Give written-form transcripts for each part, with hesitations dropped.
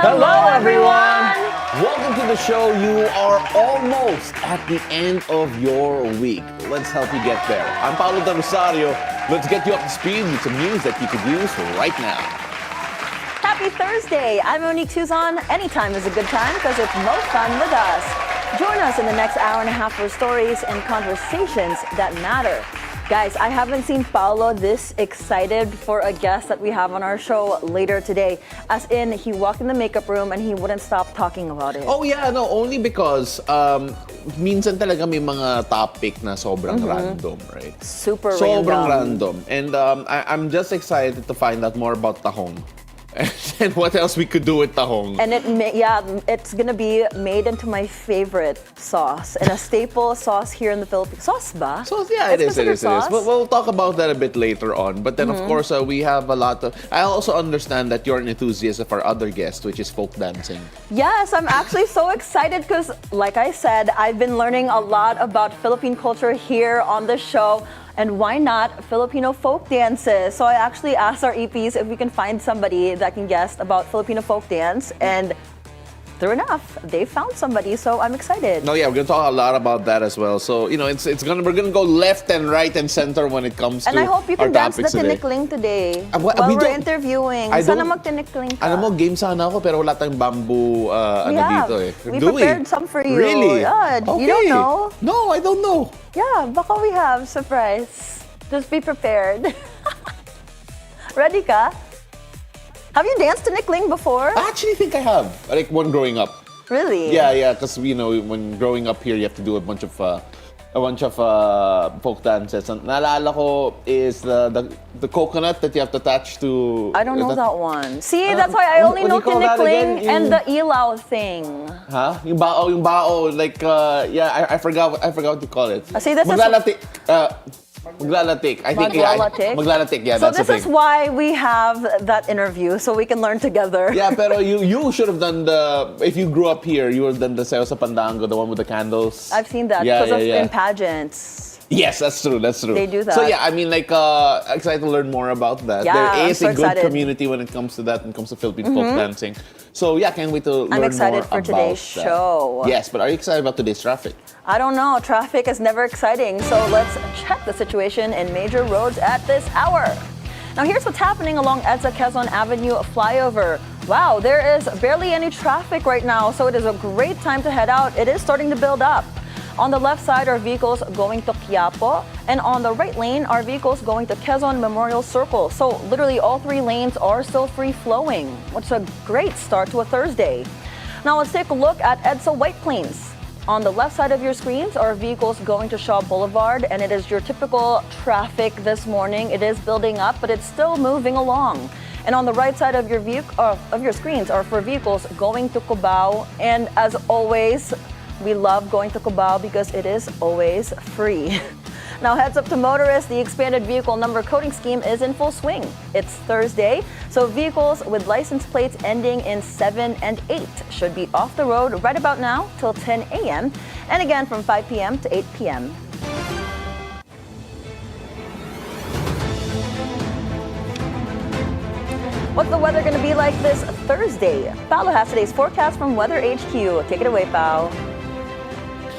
Hello, everyone! Welcome to the show. You are almost at the end of your week. Let's help you get there. I'm Paolo del Rosario. Let's get you up to speed with some news that you could use right now. Happy Thursday! I'm Monique Tuzon. Anytime is a good time because it's most fun with us. Join us in the next hour and a half for stories and conversations that matter. Guys, I haven't seen Paolo this excited for a guest that we have on our show later today. As in, he walked in the makeup room and he wouldn't stop talking about it. Oh yeah, no, only because minsan talaga may mga topic na sobrang random, right? Sobrang random. And I'm just excited to find out more about tahong. And what else we could do with tahong. And it's gonna be made into my favorite sauce and a staple sauce here in the Philippines. Sauce ba? So yeah, it is. We'll talk about that a bit later on. But then of course we have a lot of. I also understand that you're an enthusiast of our other guest, which is folk dancing. Yes, I'm actually so excited because, like I said, I've been learning a lot about Philippine culture here on the show. And why not Filipino folk dances? So I actually asked our EPs if we can find somebody that can guest about Filipino folk dance. And sure enough, they found somebody, so I'm excited. No, yeah, we're gonna talk a lot about that as well. So we're gonna go left and right and center when it comes to our topics today. And I hope you can dance the tinikling today while we're interviewing. Sana mag-tinikling ka. Alam mo, game sana ako pero wala tayong bamboo dito eh. We prepared some for you. Really? Yeah, okay. You don't know? No, I don't know. Yeah, baka we have surprise. Just be prepared. Ready ka? Have you danced tinikling before? I actually think I have. Like when growing up. Really? Yeah, because when growing up here, you have to do a bunch of folk dances. And naalala ko is the coconut that you have to attach to. I don't know that one. See, that's why I only know tinikling and the ilaw thing. Huh? Yung bao, like I forgot what you call it. See, this Maglalatik. I think maglalatik. Yeah, so that's the thing. So this is why we have that interview, so we can learn together. Yeah, pero you should have done if you grew up here, you would have done the Sayo sa Pandango, the one with the candles. I've seen that in pageants. Yes, that's true. They do that. So yeah, I mean, excited to learn more about that. Yeah, there is so a good excited. Community when it comes to that, when it comes to Philippine folk dancing. So yeah, can't wait to learn more about that. I'm excited for today's show. Yes, but are you excited about today's traffic? I don't know. Traffic is never exciting. So let's check the situation in major roads at this hour. Now here's what's happening along EDSA Quezon Avenue flyover. Wow, there is barely any traffic right now, so it is a great time to head out. It is starting to build up. On the left side are vehicles going to Quiapo, and on the right lane are vehicles going to Quezon Memorial Circle. So literally all three lanes are still free flowing, which is a great start to a Thursday. Now let's take a look at EDSA White Plains. On the left side of your screens are vehicles going to Shaw Boulevard, and it is your typical traffic this morning. It is building up, but it's still moving along. And on the right side of your screens are for vehicles going to Cubao. And as always, we love going to Cubao because it is always free. Now heads up to motorists, the expanded vehicle number coding scheme is in full swing. It's Thursday, so vehicles with license plates ending in 7 and 8 should be off the road right about now till 10 a.m. and again from 5 p.m. to 8 p.m. What's the weather going to be like this Thursday? Paolo has today's forecast from Weather HQ. Take it away, Pao.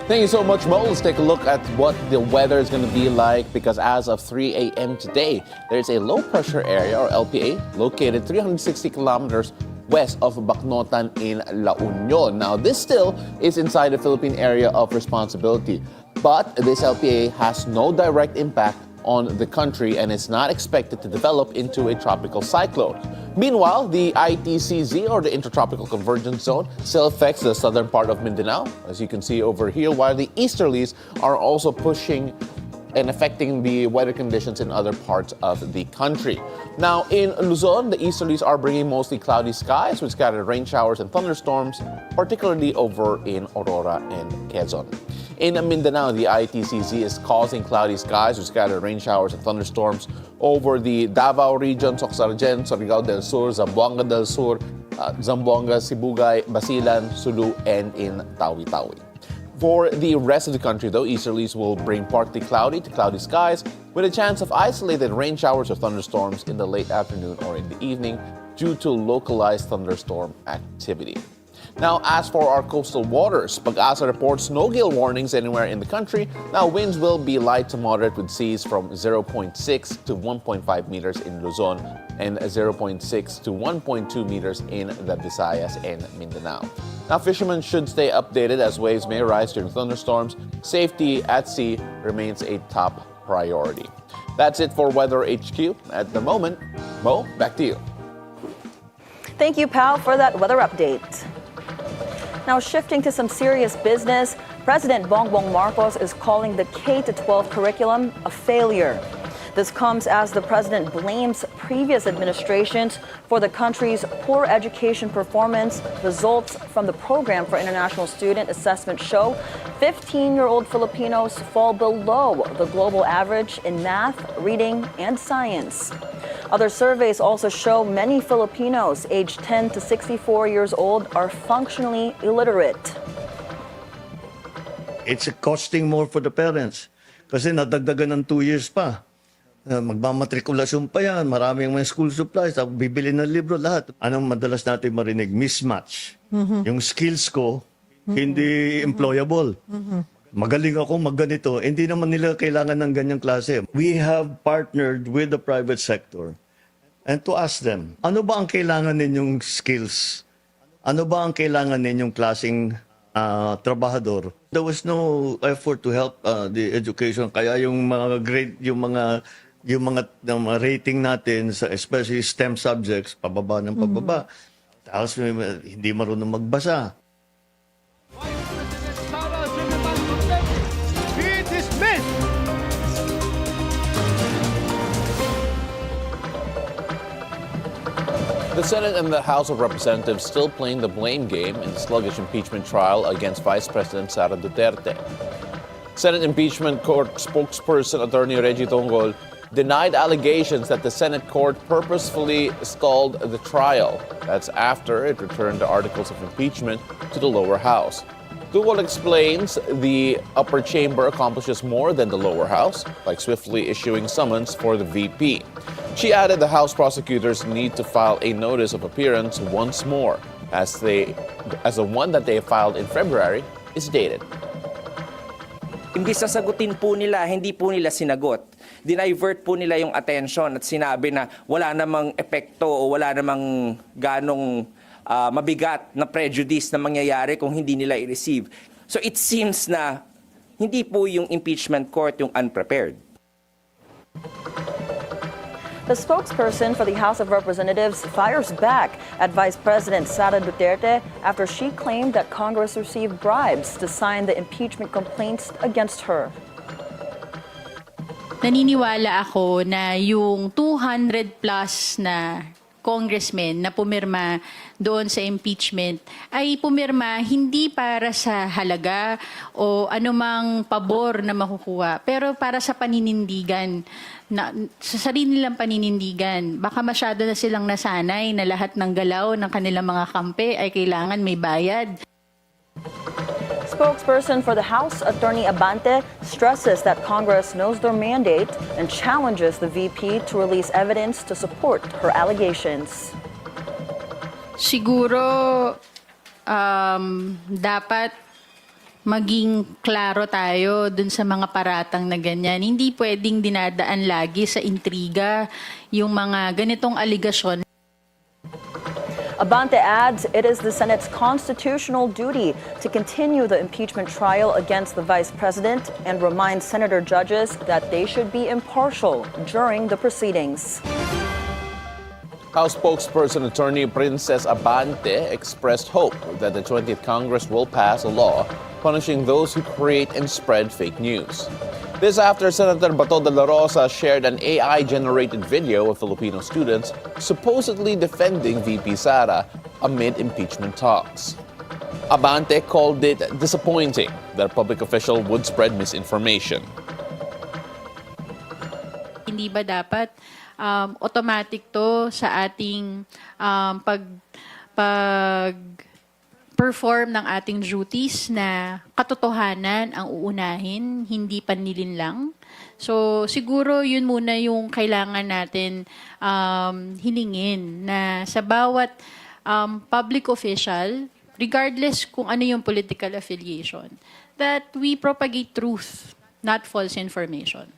Thank you so much, Mo. Let's take a look at what the weather is going to be like because as of 3 a.m. today, there's a low pressure area or LPA located 360 kilometers west of Bacnotan in La Union. Now, this still is inside the Philippine area of responsibility, but this LPA has no direct impact on the country and is not expected to develop into a tropical cyclone. Meanwhile, the ITCZ or the Intertropical Convergence Zone still affects the southern part of Mindanao, as you can see over here, while the easterlies are also pushing and affecting the weather conditions in other parts of the country. Now, in Luzon, the easterlies are bringing mostly cloudy skies with scattered rain showers and thunderstorms, particularly over in Aurora and Quezon. In Mindanao, the ITCZ is causing cloudy skies with scattered rain showers and thunderstorms over the Davao region, Socsargen, Surigao del Sur, Zamboanga del Sur, Zamboanga, Sibugay, Basilan, Sulu, and in Tawi-Tawi. For the rest of the country, though, easterlies will bring partly cloudy to cloudy skies with a chance of isolated rain showers or thunderstorms in the late afternoon or in the evening due to localized thunderstorm activity. Now, as for our coastal waters, Pag-asa reports no gale warnings anywhere in the country. Now, winds will be light to moderate with seas from 0.6 to 1.5 meters in Luzon and 0.6 to 1.2 meters in the Visayas and Mindanao. Now, fishermen should stay updated as waves may rise during thunderstorms. Safety at sea remains a top priority. That's it for Weather HQ at the moment. Mo, back to you. Thank you, Pao, for that weather update. Now, shifting to some serious business, President Bongbong Marcos is calling the K-12 curriculum a failure. This comes as the president blames previous administrations for the country's poor education performance. Results from the Program for International Student Assessment show 15-year-old Filipinos fall below the global average in math, reading, and science. Other surveys also show many Filipinos aged 10 to 64 years old are functionally illiterate. It's costing more for the parents kasi nadagdagan ng 2 years pa. Magmamatrikulasyon pa yan, maraming mga school supplies, bibili ng libro, lahat. Anong madalas natin marinig? Mismatch. Yung skills ko, hindi employable. Magaling ako magganito, hindi naman nila kailangan ng ganyang klase. We have partnered with the private sector and to ask them, ano ba ang kailangan ninyong skills? Ano ba ang kailangan ninyong klaseng trabahador? There was no effort to help the education. Kaya yung mga grade, yung mga rating natin, especially STEM subjects, pababa ng pababa. Tapos hindi marunong magbasa. The Senate and the House of Representatives still playing the blame game in the sluggish impeachment trial against Vice President Sara Duterte. Senate Impeachment Court spokesperson Attorney Reggie Tongol denied allegations that the Senate court purposefully stalled the trial. That's after it returned the articles of impeachment to the lower house. Tongol explains the upper chamber accomplishes more than the lower house, like swiftly issuing summons for the VP. She added the House prosecutors need to file a notice of appearance once more, as the one that they filed in February is dated. Imbis na sagutin po nila, hindi po nila sinagot. Dinivert po nila yung attention at sinabi na wala namang epekto o wala namang ganong mabigat na prejudice na mangyayari kung hindi nila i-receive. So it seems na hindi po yung impeachment court yung unprepared. The spokesperson for the House of Representatives fires back at Vice President Sara Duterte after she claimed that Congress received bribes to sign the impeachment complaints against her. Naniniwala ako na yung 200 plus na congressmen na pumirma doon sa impeachment ay pumirma hindi para sa halaga o anumang pabor na makukuha, pero para sa paninindigan, sa sarili nilang paninindigan. Baka masyado na silang nasanay na lahat ng galaw ng kanilang mga kampe ay kailangan may bayad. Spokesperson for the House, Attorney Abante, stresses that Congress knows their mandate and challenges the VP to release evidence to support her allegations. Siguro dapat maging klaro tayo dun sa mga paratang na ganyan. Hindi pwedeng dinadaan lagi sa intriga yung mga ganitong aligasyon. Abante adds it is the Senate's constitutional duty to continue the impeachment trial against the vice president and reminds senator judges that they should be impartial during the proceedings. House spokesperson Attorney Princess Abante expressed hope that the 20th Congress will pass a law punishing those who create and spread fake news. This after Senator Bato de la Rosa shared an AI-generated video of Filipino students supposedly defending VP Sara amid impeachment talks. Abante called it disappointing that a public official would spread misinformation. Hindi ba dapat automatic to sa ating perform ng ating duties na katotohanan ang uunahin, hindi panlilin lang. So siguro yun muna yung kailangan natin hilingin na sa bawat public official, regardless kung ano yung political affiliation, that we propagate truth, not false information.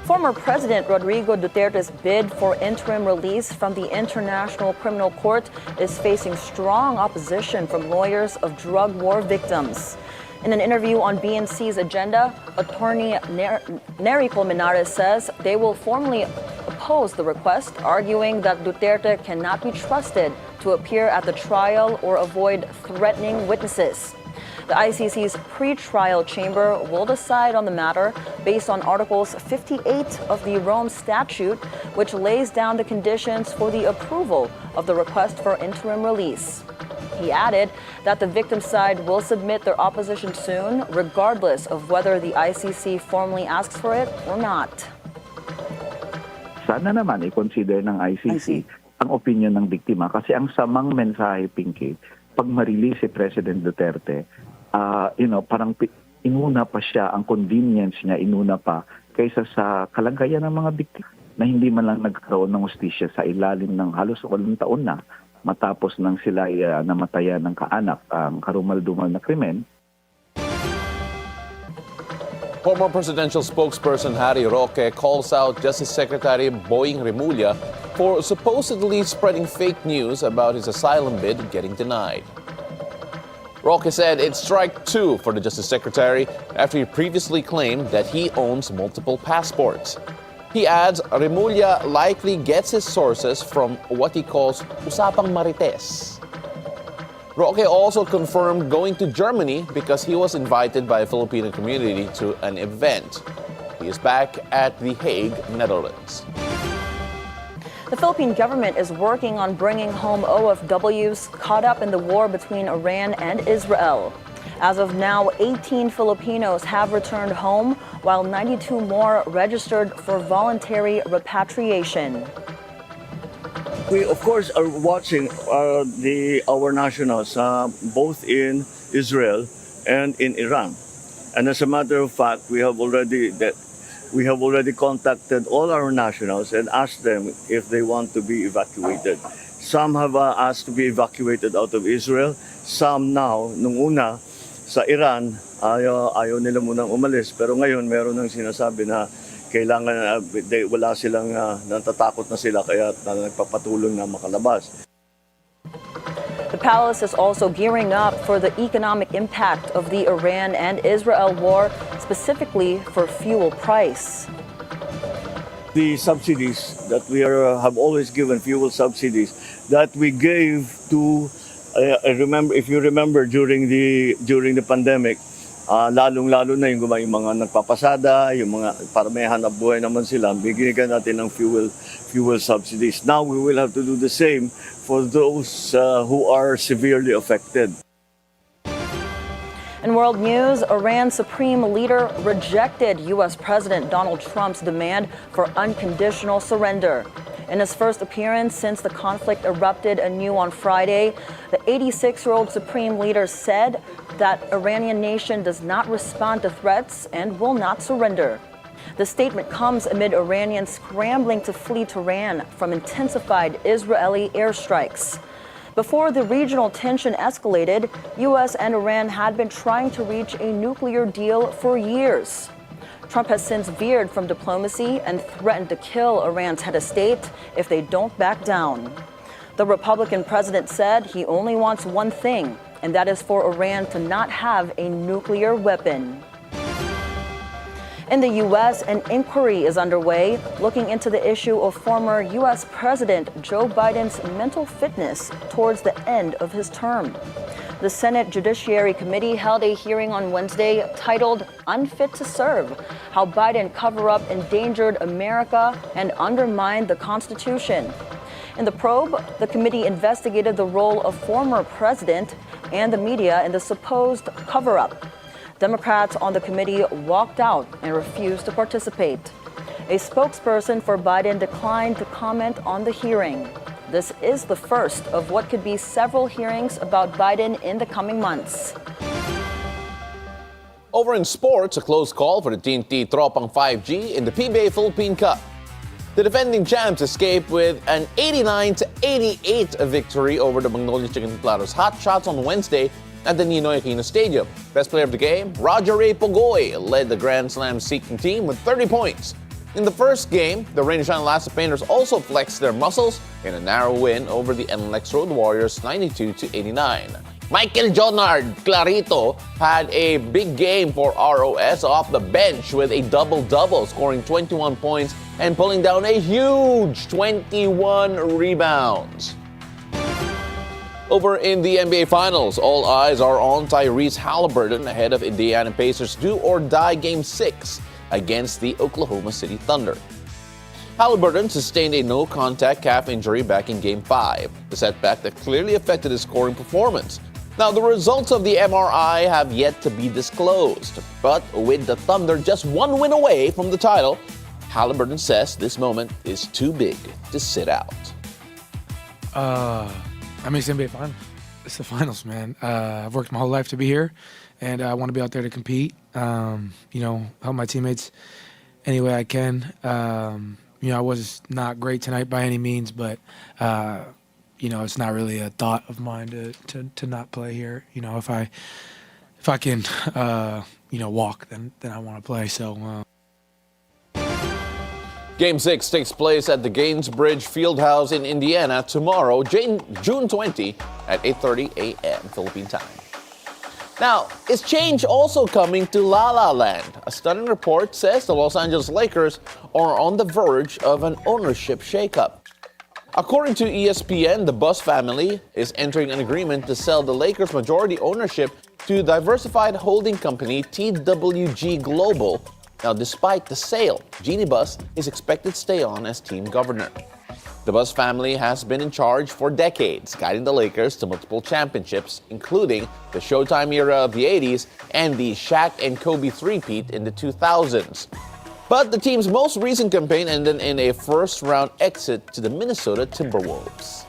Former President Rodrigo Duterte's bid for interim release from the International Criminal Court is facing strong opposition from lawyers of drug war victims. In an interview on BNC's Agenda, attorney Nery Colmenares says they will formally oppose the request, arguing that Duterte cannot be trusted to appear at the trial or avoid threatening witnesses. The ICC's pre-trial chamber will decide on the matter based on Articles 58 of the Rome Statute, which lays down the conditions for the approval of the request for interim release. He added that the victim side will submit their opposition soon, regardless of whether the ICC formally asks for it or not. Sana naman i-consider ng ICC ang opinion ng biktima kasi ang samang mensahe, Pinky, pag ma-release si President Duterte, parang inuna pa siya, ang convenience niya inuna pa kaysa sa kalagayan ng mga biktima na hindi man lang nagkaroon ng hustisya sa ilalim ng halos 8 taon na matapos nang sila namatayan ng kaanak ang karumal-dumal na krimen. Former presidential spokesperson Harry Roque calls out Justice Secretary Boying Remulla for supposedly spreading fake news about his asylum bid getting denied. Roque said it's strike 2 for the Justice Secretary after he previously claimed that he owns multiple passports. He adds Remulla likely gets his sources from what he calls usapang marites. Roque also confirmed going to Germany because he was invited by a Filipino community to an event. He is back at The Hague, Netherlands. The Philippine government is working on bringing home OFWs caught up in the war between Iran and Israel. As of now, 18 Filipinos have returned home, while 92 more registered for voluntary repatriation. We, of course, are watching our nationals both in Israel and in Iran. And as a matter of fact, we have already contacted all our nationals and asked them if they want to be evacuated. Some have asked to be evacuated out of Israel. Some now, nung una, sa Iran, ayaw nila munang umalis. Pero ngayon, meron nang sinasabi na kailangan, wala silang, natatakot na sila kaya nagpapatulong na makalabas. The palace is also gearing up for the economic impact of the Iran and Israel war, specifically for fuel price. The subsidies that we have always given, fuel subsidies, that we gave to, if you remember during the pandemic, lalong-lalo na yung mga nagpapasada, yung mga para may hanap buhay naman sila, bigyan natin ng fuel subsidies. Now we will have to do the same for those who are severely affected. In world news, Iran's supreme leader rejected U.S. President Donald Trump's demand for unconditional surrender. In his first appearance since the conflict erupted anew on Friday, the 86-year-old supreme leader said that Iranian nation does not respond to threats and will not surrender. The statement comes amid Iranians scrambling to flee Tehran from intensified Israeli airstrikes. Before the regional tension escalated, U.S. and Iran had been trying to reach a nuclear deal for years. Trump has since veered from diplomacy and threatened to kill Iran's head of state if they don't back down. The Republican president said he only wants one thing, and that is for Iran to not have a nuclear weapon. In the U.S., an inquiry is underway looking into the issue of former U.S. President Joe Biden's mental fitness towards the end of his term. The Senate Judiciary Committee held a hearing on Wednesday titled Unfit to Serve: How Biden Cover-Up Endangered America and Undermined the Constitution. In the probe, the committee investigated the role of former president and the media in the supposed cover-up. Democrats on the committee walked out and refused to participate. A spokesperson for Biden declined to comment on the hearing. This is the first of what could be several hearings about Biden in the coming months. Over in sports, a close call for the TNT Tropang 5G in the PBA Philippine Cup. The defending champs escaped with an 89-88 victory over the Magnolia Chicken Templados Hot Shots on Wednesday at the Ninoy Aquino Stadium. Best player of the game, Roger Ray Pogoy, led the Grand Slam-seeking team with 30 points. In the first game, the Rain and Shine Lassa Painters also flexed their muscles in a narrow win over the NLEX Road Warriors 92-89. Michael Jonard Clarito had a big game for ROS off the bench with a double-double, scoring 21 points and pulling down a huge 21 rebounds. Over in the NBA Finals, all eyes are on Tyrese Halliburton ahead of Indiana Pacers' do-or-die Game 6 against the Oklahoma City Thunder. Halliburton sustained a no-contact calf injury back in Game 5, the setback that clearly affected his scoring performance. Now, the results of the MRI have yet to be disclosed, but with the Thunder just one win away from the title, Halliburton says this moment is too big to sit out. I mean, it's NBA Finals. It's the finals, man. I've worked my whole life to be here, and I want to be out there to compete, help my teammates any way I can. I was not great tonight by any means, but it's not really a thought of mine to not play here. If I can, walk, then I want to play. So. Game 6 takes place at the Gainsbridge Fieldhouse in Indiana tomorrow, June 20 at 8:30 a.m. Philippine time. Now, is change also coming to La La Land? A stunning report says the Los Angeles Lakers are on the verge of an ownership shakeup. According to ESPN, the Buss family is entering an agreement to sell the Lakers' majority ownership to diversified holding company TWG Global. Now, despite the sale, Jeannie Buss is expected to stay on as team governor. The Buss family has been in charge for decades, guiding the Lakers to multiple championships, including the Showtime era of the 80s and the Shaq and Kobe three-peat in the 2000s. But the team's most recent campaign ended in a first-round exit to the Minnesota Timberwolves.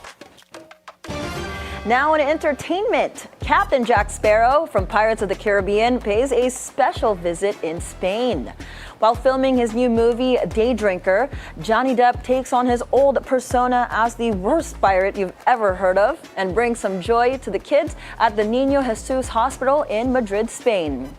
Now in entertainment, Captain Jack Sparrow from Pirates of the Caribbean pays a special visit in Spain. While filming his new movie, Day Drinker, Johnny Depp takes on his old persona as the worst pirate you've ever heard of and brings some joy to the kids at the Niño Jesus Hospital in Madrid, Spain.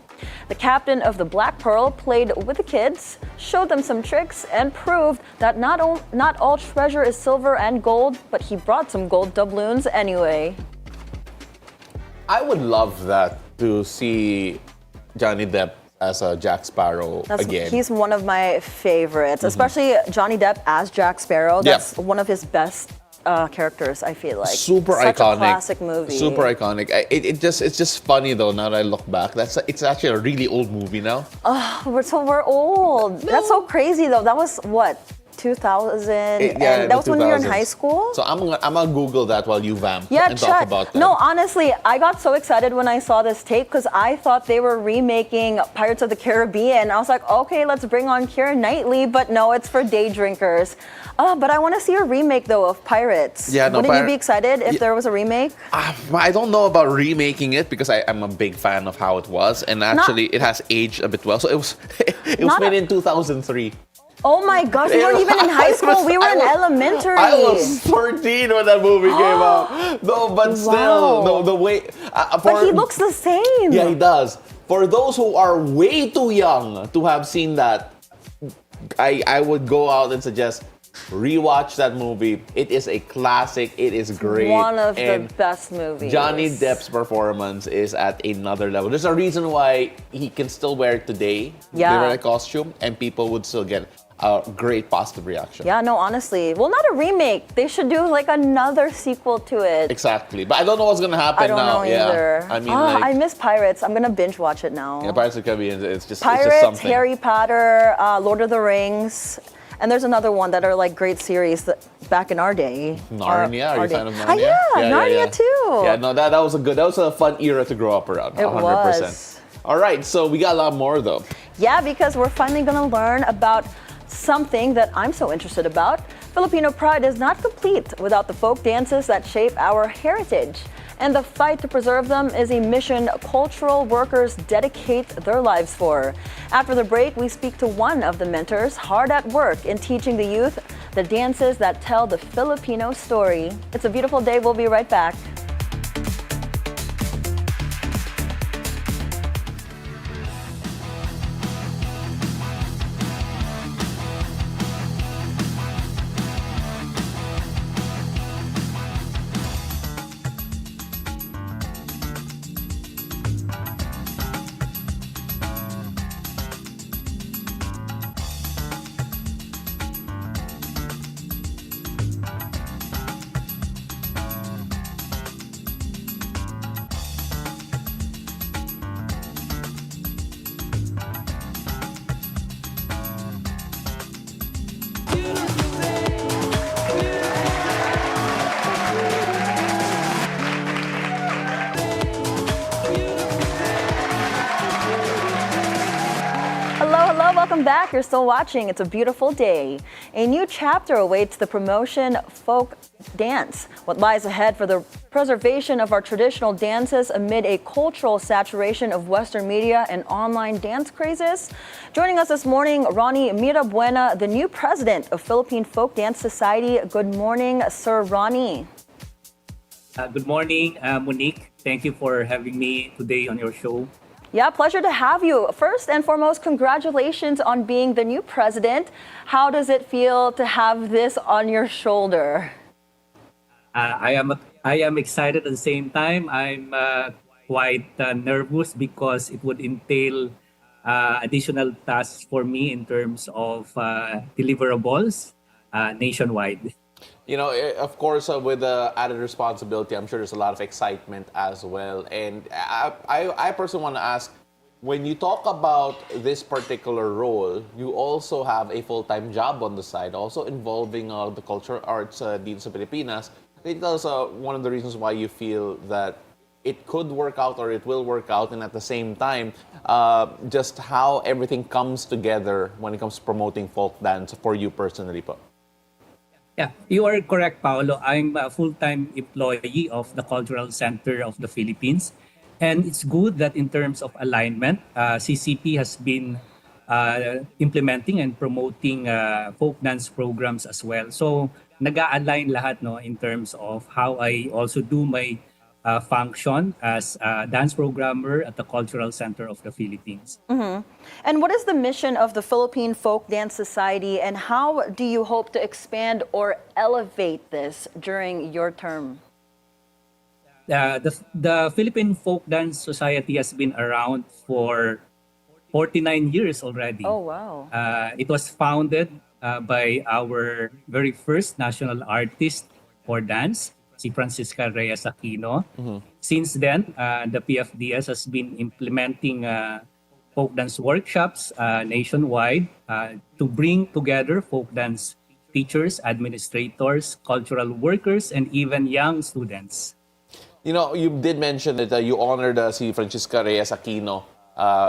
The captain of the Black Pearl played with the kids, showed them some tricks, and proved that not all treasure is silver and gold, but he brought some gold doubloons anyway. I would love that, to see Johnny Depp as a Jack Sparrow again. He's one of my favorites, especially Johnny Depp as Jack Sparrow. That's one of his best characters, I feel like. Super Such iconic. a classic movie. Super iconic. It's just funny though. Now that I look back, it's actually a really old movie now. We're old. That's so crazy though. That was what, 2000? And that was when we were in high school. So I'm gonna Google that while you vamp Yeah, and talk about that. No, honestly, I got so excited when I saw this tape because I thought they were remaking Pirates of the Caribbean. I was like, okay, let's bring on Keira Knightley, but no, it's for day drinkers. But I want to see a remake though of Pirates. Yeah, no, Wouldn't you be excited if there was a remake? I don't know about remaking it because I'm a big fan of how it was, and actually it has aged a bit well. So it was made in 2003. Oh my gosh, we weren't even in high school. We were in elementary. I was 13 when that movie came out. No, but still, the way. But he looks the same. Yeah, he does. For those who are way too young to have seen that, I would go out and suggest rewatch that movie. It is a classic. It is great. One of the best movies. Johnny Depp's performance is at another level. There's a reason why he can still wear it today. Yeah. They wear a costume, and people would still get a great positive reaction. Yeah, no, honestly. Well, not a remake. They should do like another sequel to it. Exactly. But I don't know what's going to happen now. I don't know either. I mean, I miss Pirates. I'm going to binge watch it now. Yeah, Pirates of the Caribbean, it's just Pirates, something. Harry Potter, Lord of the Rings. And there's another one that are like great series that back in our day. Narnia, are you a fan of Narnia? Narnia too. Yeah, no, that was a fun era to grow up around. It 100%. was. All right, so we got a lot more though. Yeah, because we're finally going to learn about something that I'm so interested about, Filipino pride is not complete without the folk dances that shape our heritage. And the fight to preserve them is a mission cultural workers dedicate their lives for. After the break, we speak to one of the mentors hard at work in teaching the youth the dances that tell the Filipino story. It's a beautiful day. We'll be right back. Welcome back. You're still watching. It's a beautiful day. A new chapter awaits the promotion folk dance. What lies ahead for the preservation of our traditional dances amid a cultural saturation of Western media and online dance crazes? Joining us this morning, Ronnie Mirabuena, the new president of Philippine Folk Dance Society. Good morning, Sir Ronnie. Good morning, Monique. Thank you for having me today on your show. Yeah, pleasure to have you. First and foremost, congratulations on being the new president. How does it feel to have this on your shoulder? I am excited at the same time. I'm quite nervous because it would entail additional tasks for me in terms of deliverables nationwide. You know, of course, with the added responsibility, I'm sure there's a lot of excitement as well. And I personally want to ask, when you talk about this particular role, you also have a full-time job on the side, also involving the cultural arts dito sa Pilipinas. Can you tell us one of the reasons why you feel that it could work out or it will work out, and at the same time, just how everything comes together when it comes to promoting folk dance for you personally po? Yeah, you are correct, Paolo. I'm a full-time employee of the Cultural Center of the Philippines. And it's good that in terms of alignment, CCP has been implementing and promoting folk dance programs as well. So nag-a-align lahat no, in terms of how I also do my function as a dance programmer at the Cultural Center of the Philippines. Mm-hmm. And what is the mission of the Philippine Folk Dance Society, and how do you hope to expand or elevate this during your term? The Philippine Folk Dance Society has been around for 49 years already. Oh, wow. It was founded by our very first national artist for dance, si Francisca Reyes Aquino. Mm-hmm. Since then, the PFDS has been implementing folk dance workshops nationwide to bring together folk dance teachers, administrators, cultural workers, and even young students. You know, you did mention that you honored si Francisca Reyes Aquino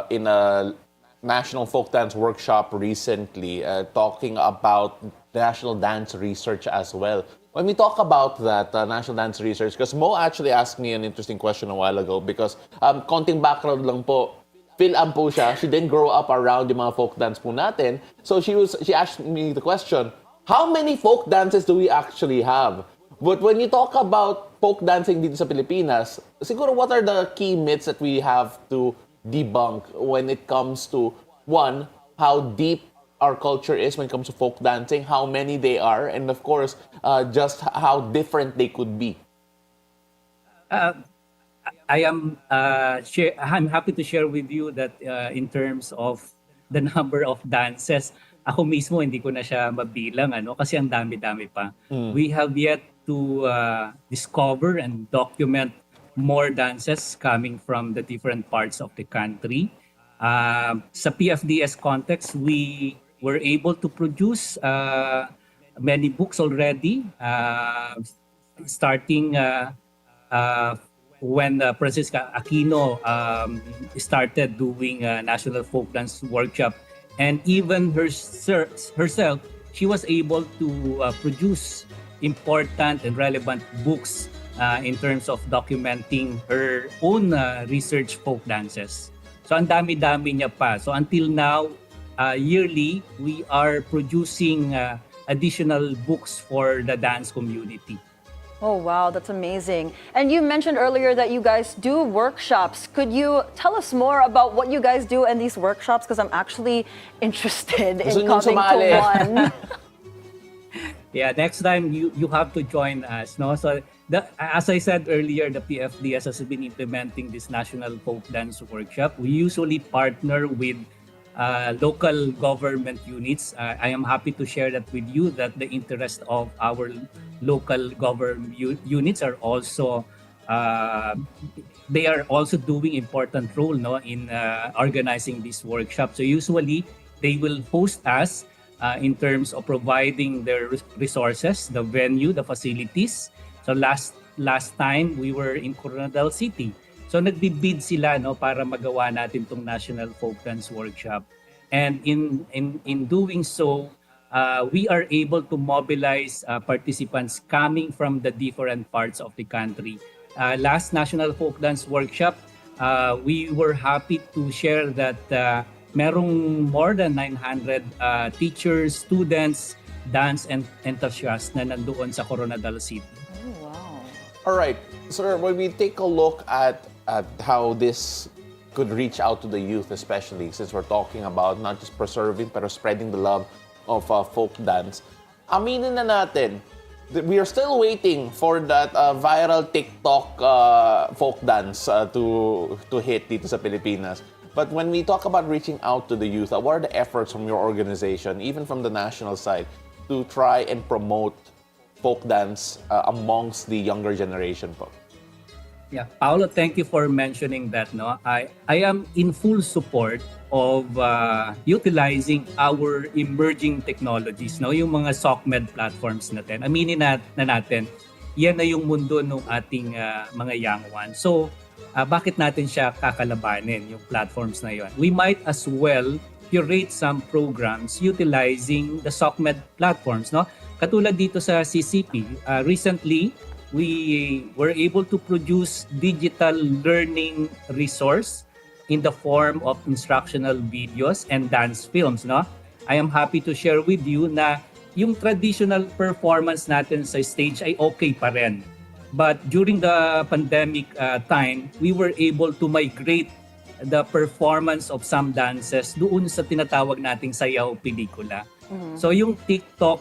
in a National Folk Dance Workshop recently, talking about national dance research as well. When we talk about that national dance research, because Mo actually asked me an interesting question a while ago, because konting background lang po, Phil-am po siya. She didn't grow up around yung mga folk dance po natin. So she asked me the question, how many folk dances do we actually have? But when you talk about folk dancing dito sa Pilipinas, siguro what are the key myths that we have to debunk when it comes to, one, how deep our culture is when it comes to folk dancing, how many they are, and of course, just how different they could be? I'm happy to share with you that in terms of the number of dances, ako mismo hindi ko na siya mabilang kasi ang dami-dami pa. We have yet to discover and document more dances coming from the different parts of the country. Sa PFDS context, we were able to produce many books already, starting when Francisca Aquino started doing a National Folk Dance Workshop, and even herself she was able to produce important and relevant books in terms of documenting her own research folk dances. So ang dami-dami niya pa. So until now, yearly, we are producing additional books for the dance community. Oh, wow, that's amazing. And you mentioned earlier that you guys do workshops. Could you tell us more about what you guys do in these workshops? Because I'm actually interested in coming to one. Yeah, next time you have to join us. No, so as I said earlier, the PFDS has been implementing this National Folk Dance Workshop. We usually partner with local government units. I am happy to share that with you that the interest of our local government units are also they are also doing important role in organizing this workshop. So usually they will host us in terms of providing their resources, the venue, the facilities. So last time we were in Coronadal City. So nagbibid sila para magawa natin tong National Folk Dance Workshop. And in doing so, we are able to mobilize participants coming from the different parts of the country. Last National Folk Dance Workshop, we were happy to share that merong more than 900 teachers, students, dance enthusiasts na nandoon sa Coronadal City. Oh, wow. All right, sir, when we take a look at how this could reach out to the youth, especially since we're talking about not just preserving pero spreading the love of folk dance. Aminin na natin, we are still waiting for that viral TikTok folk dance to hit dito sa Pilipinas. But when we talk about reaching out to the youth, what are the efforts from your organization, even from the national side, to try and promote folk dance amongst the younger generation po? Yeah, Paolo, thank you for mentioning that. No, I am in full support of utilizing our emerging technologies. No, yung mga SOCMED platforms natin. Aminin na natin, yan na yung mundo ng ating mga young ones. So, bakit natin siya kakalabanin, yung platforms na yon? We might as well curate some programs utilizing the SOCMED platforms. No, katulad dito sa CCP, recently we were able to produce digital learning resource in the form of instructional videos and dance films. No, I am happy to share with you na yung traditional performance natin sa stage ay okay pa rin. But during the pandemic time, we were able to migrate the performance of some dances doon sa tinatawag nating sayaw pelikula. Mm-hmm. So yung TikTok,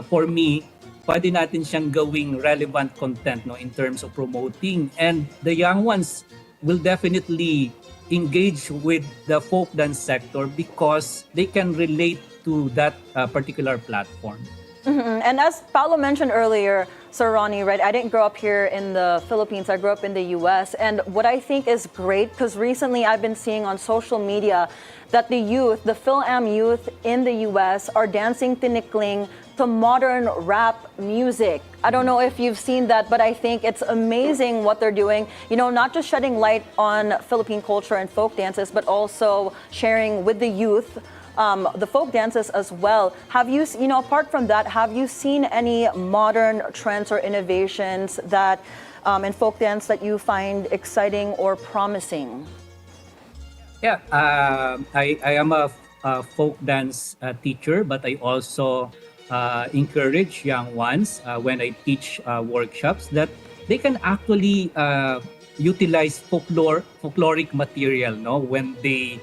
for me, pwede natin siyang gawing relevant content in terms of promoting, and the young ones will definitely engage with the folk dance sector because they can relate to that particular platform. Mm-hmm. And as Paolo mentioned earlier, Sir Ronnie, right, I didn't grow up here in the Philippines. I grew up in the US. And what I think is great, because recently I've been seeing on social media that the youth, the Phil-Am youth in the US are dancing tinikling to modern rap music. I don't know if you've seen that, but I think it's amazing what they're doing. You know, not just shedding light on Philippine culture and folk dances, but also sharing with the youth the folk dances as well. Have you, apart from that, have you seen any modern trends or innovations that in folk dance that you find exciting or promising? Yeah, I am a folk dance teacher, but I also encourage young ones when I teach workshops that they can actually utilize folkloric material, when they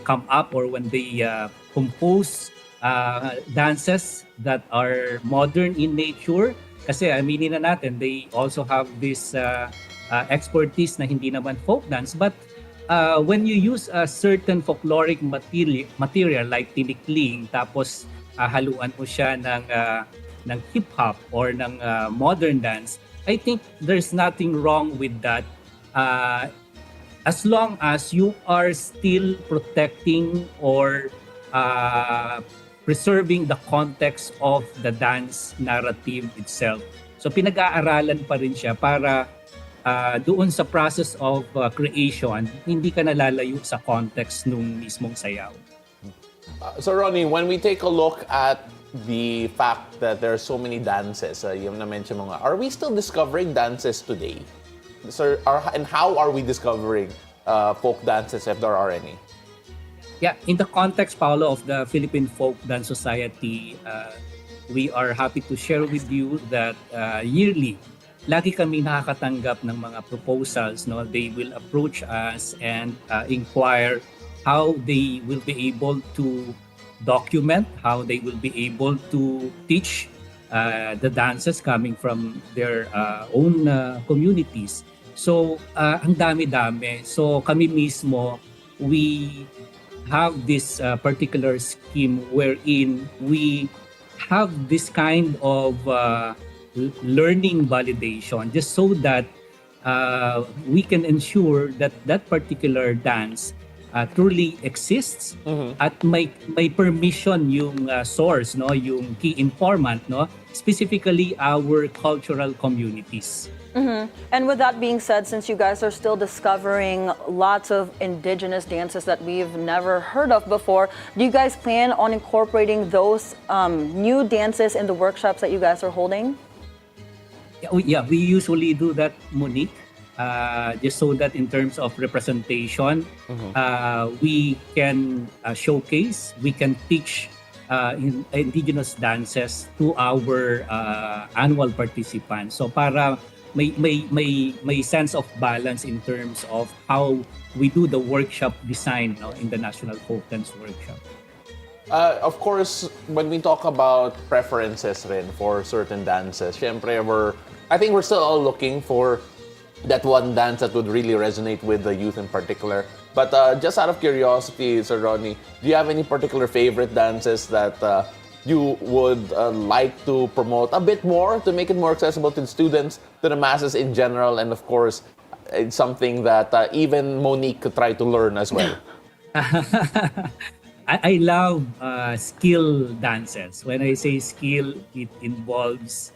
come up or when they compose dances that are modern in nature. Kasi aminin na natin, they also have this expertise na hindi naman folk dance, but when you use a certain folkloric material like tinikling, tapos haluan mo siya ng hip-hop or ng modern dance, I think there's nothing wrong with that as long as you are still protecting or preserving the context of the dance narrative itself. So pinag-aaralan pa rin siya para doon sa process of creation, hindi ka nalalayo sa context nung mismong sayaw. So Ronnie, when we take a look at the fact that there are so many dances. Yung na-mention mo nga, are we still discovering dances today? Sir, and how are we discovering folk dances, if there are any? Yeah, in the context, Paolo, of the Philippine Folk Dance Society, we are happy to share with you that yearly, lagi kami nakakatanggap ng mga proposals. No? They will approach us and inquire how they will be able to document, how they will be able to teach the dances coming from their own communities. So, ang dami-dami. So, kami mismo, we have this particular scheme wherein we have this kind of learning validation just so that we can ensure that that particular dance truly exists at may permission yung source, no, yung key informant, no, specifically our cultural communities. And with that being said, since you guys are still discovering lots of indigenous dances that we've never heard of before, do you guys plan on incorporating those new dances in the workshops that you guys are holding? Yeah, we usually do that, Monique, just so that in terms of representation, we can showcase, we can teach indigenous dances to our annual participants. So para may sense of balance in terms of how we do the workshop design, no, in the National Folk Dance Workshop. Of course, when we talk about preferences rin for certain dances, syempre I think we're still all looking for that one dance that would really resonate with the youth in particular. But just out of curiosity, Sir Ronnie, do you have any particular favorite dances that you would like to promote a bit more to make it more accessible to the students, to the masses in general, and of course, it's something that even Monique could try to learn as well? I love skill dances. When I say skill, it involves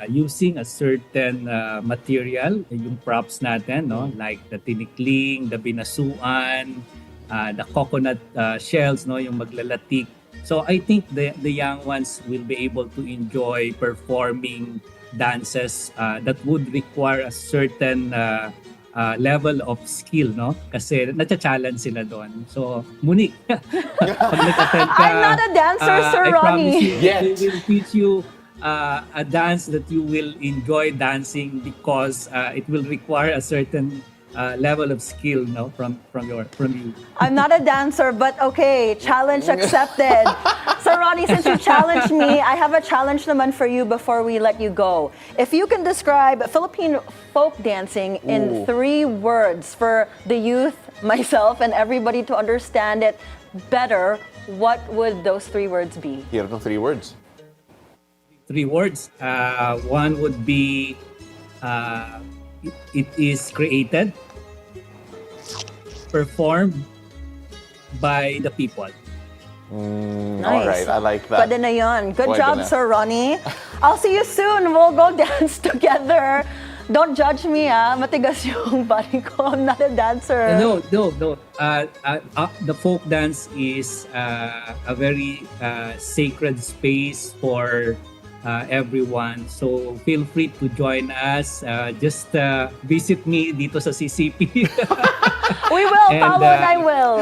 using a certain material, yung props natin, no? Like the tinikling, the binasuan, the coconut shells, no? Yung maglalatik. So I think the young ones will be able to enjoy performing dances that would require a certain level of skill, no? Kasi nacha-challenge sila doon. So, Monique, pag nag-attend ka, I'm not a dancer, Sir I Ronnie. promise you, Yet. they will teach you a dance that you will enjoy dancing because it will require a certain level of skill, no, from you. I'm not a dancer, but okay, challenge accepted. So Ronnie, since you challenged me, I have a challenge naman for you before we let you go. If you can describe Philippine folk dancing in 3 words for the youth, myself, and everybody to understand it better, what would those 3 words be? Here are 3 words. 3 words. One would be it is created, performed by the people. All right, I like that. Pwede na yun. Good Pwede job, na. Sir Ronnie. I'll see you soon. We'll go dance together. Don't judge me, matigas yung body ko. I'm not a dancer. No. The folk dance is a very sacred space for everyone. So feel free to join us. Just visit me dito sa CCP. We will, And, Paolo and I will.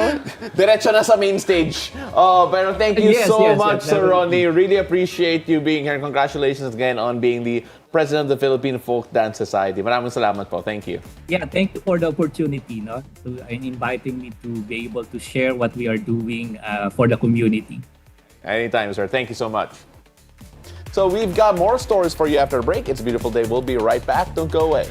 Diretso na sa main stage. Pero thank you Yes, so yes, much, yes, Sir definitely. Ronnie. Really appreciate you being here. Congratulations again on being the president of the Philippine Folk Dance Society. Maraming salamat po. Thank you. Yeah, thank you for the opportunity, no, and inviting me to be able to share what we are doing for the community. Anytime, sir. Thank you so much. So we've got more stories for you after a break. It's a beautiful day. We'll be right back. Don't go away.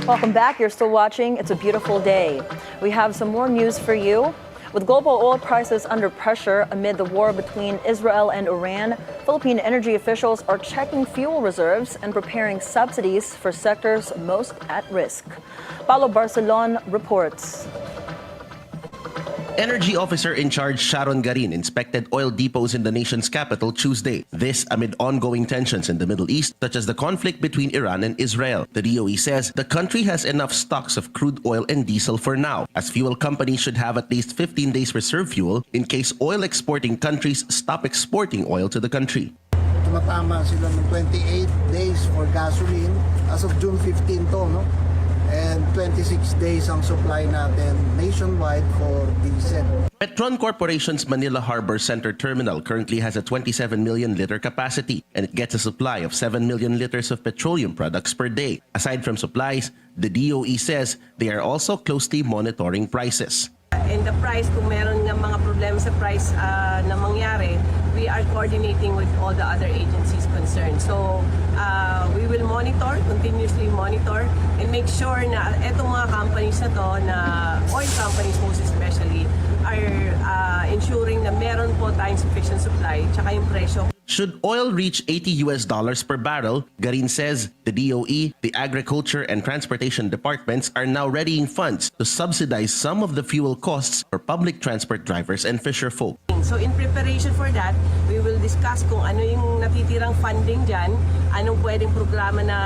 Welcome back. You're still watching It's a Beautiful Day. We have some more news for you. With global oil prices under pressure amid the war between Israel and Iran, Philippine energy officials are checking fuel reserves and preparing subsidies for sectors most at risk. Paolo Barcelon reports. Energy officer in charge Sharon Garin inspected oil depots in the nation's capital Tuesday. This amid ongoing tensions in the Middle East, such as the conflict between Iran and Israel. The DOE says the country has enough stocks of crude oil and diesel for now, as fuel companies should have at least 15 days reserve fuel in case oil exporting countries stop exporting oil to the country. Tumatama sila ng 28 days for gasoline as of June 15 to, no? And 26 days ang supply natin nationwide for diesel. Petron Corporation's Manila Harbor Center terminal currently has a 27 million liter capacity, and it gets a supply of 7 million liters of petroleum products per day. Aside from supplies, the DOE says they are also closely monitoring prices. And the price, kung meron nga mga problema sa price na mangyari, we are coordinating with all the other agencies concerned. So we will monitor, continuously monitor, and make sure na etong mga companies na to, na oil companies most especially, are ensuring na meron po tayong sufficient supply, tsaka yung presyo. Should oil reach $80 per barrel, Garin says the DOE, the Agriculture and Transportation Departments are now readying funds to subsidize some of the fuel costs for public transport drivers and fisher folk. So in preparation for that, we will discuss kung ano yung natitirang funding dyan, anong pwedeng programa na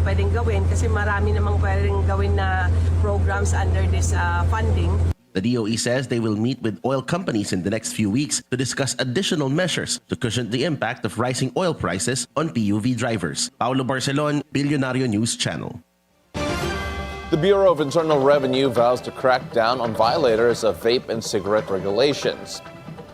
pwedeng gawin, kasi marami namang pwedeng gawin na programs under this funding. The DOE says they will meet with oil companies in the next few weeks to discuss additional measures to cushion the impact of rising oil prices on PUV drivers. Paolo Barcelon, Bilyonaryo News Channel. The Bureau of Internal Revenue vows to crack down on violators of vape and cigarette regulations.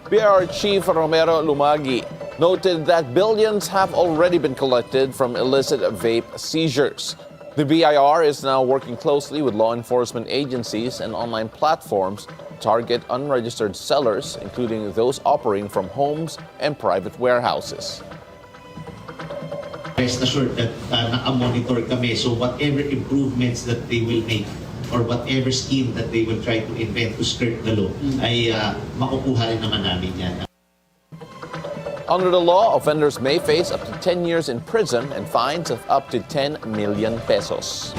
BIR Chief Romero Lumagi noted that billions have already been collected from illicit vape seizures. The BIR is now working closely with law enforcement agencies and online platforms to target unregistered sellers, including those operating from homes and private warehouses. Rest assured that naka-monitor kami, so whatever improvements that they will make or whatever scheme that they will try to invent to skirt the law ay makukuha rin naman namin yan. Under the law, offenders may face up to 10 years in prison and fines of up to 10 million pesos.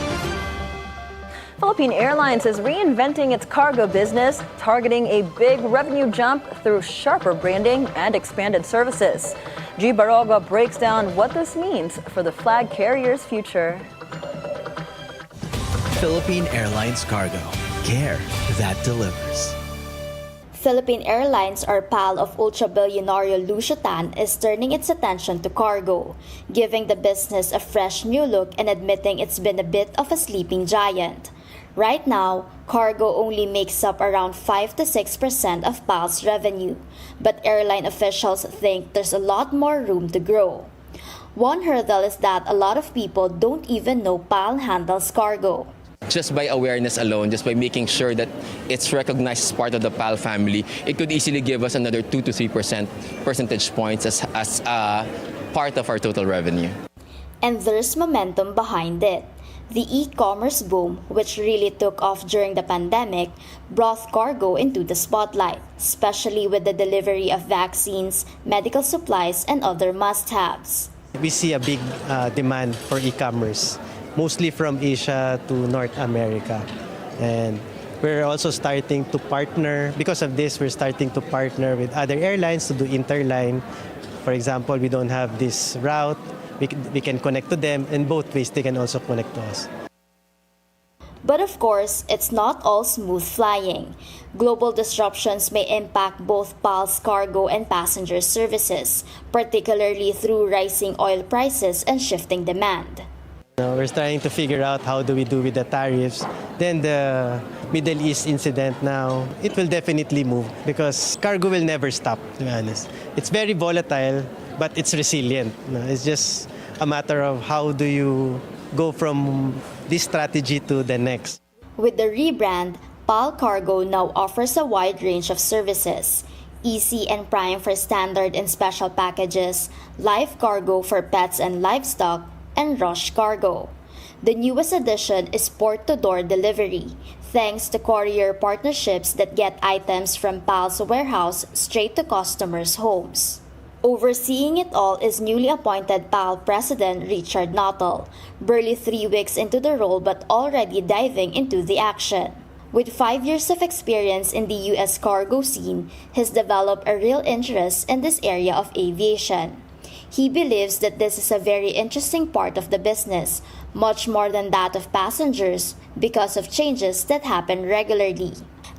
Philippine Airlines is reinventing its cargo business, targeting a big revenue jump through sharper branding and expanded services. G. Baroga breaks down what this means for the flag carrier's future. Philippine Airlines Cargo. Care that delivers. Philippine Airlines, or PAL, of ultra-billionario Lucio Tan is turning its attention to cargo, giving the business a fresh new look and admitting it's been a bit of a sleeping giant. Right now, cargo only makes up around 5 to 6% of PAL's revenue, but airline officials think there's a lot more room to grow. One hurdle is that a lot of people don't even know PAL handles cargo. Just by awareness alone, just by making sure that it's recognized as part of the PAL family, it could easily give us another 2 to 3% percentage points as part of our total revenue. And there's momentum behind it. The e-commerce boom, which really took off during the pandemic, brought cargo into the spotlight, especially with the delivery of vaccines, medical supplies, and other must-haves. We see a big demand for e-commerce, mostly from Asia to North America. And we're also starting to partner, because of this, we're starting to partner with other airlines to do interline. For example, we don't have this route, we can connect to them, and both ways they can also connect to us. But of course, it's not all smooth flying. Global disruptions may impact both PAL's cargo and passenger services, particularly through rising oil prices and shifting demand. We're trying to figure out how do we do with the tariffs. Then the Middle East incident now, it will definitely move because cargo will never stop, to be honest. It's very volatile, but it's resilient. It's just a matter of how do you go from this strategy to the next. With the rebrand, PAL Cargo now offers a wide range of services. Easy and Prime for standard and special packages, Life Cargo for pets and livestock, and Rush Cargo. The newest addition is port-to-door delivery, thanks to courier partnerships that get items from PAL's warehouse straight to customers' homes. Overseeing it all is newly appointed PAL President Richard Nuttall, barely 3 weeks into the role but already diving into the action. With 5 years of experience in the U.S. cargo scene, he's developed a real interest in this area of aviation. He believes that this is a very interesting part of the business, much more than that of passengers, because of changes that happen regularly.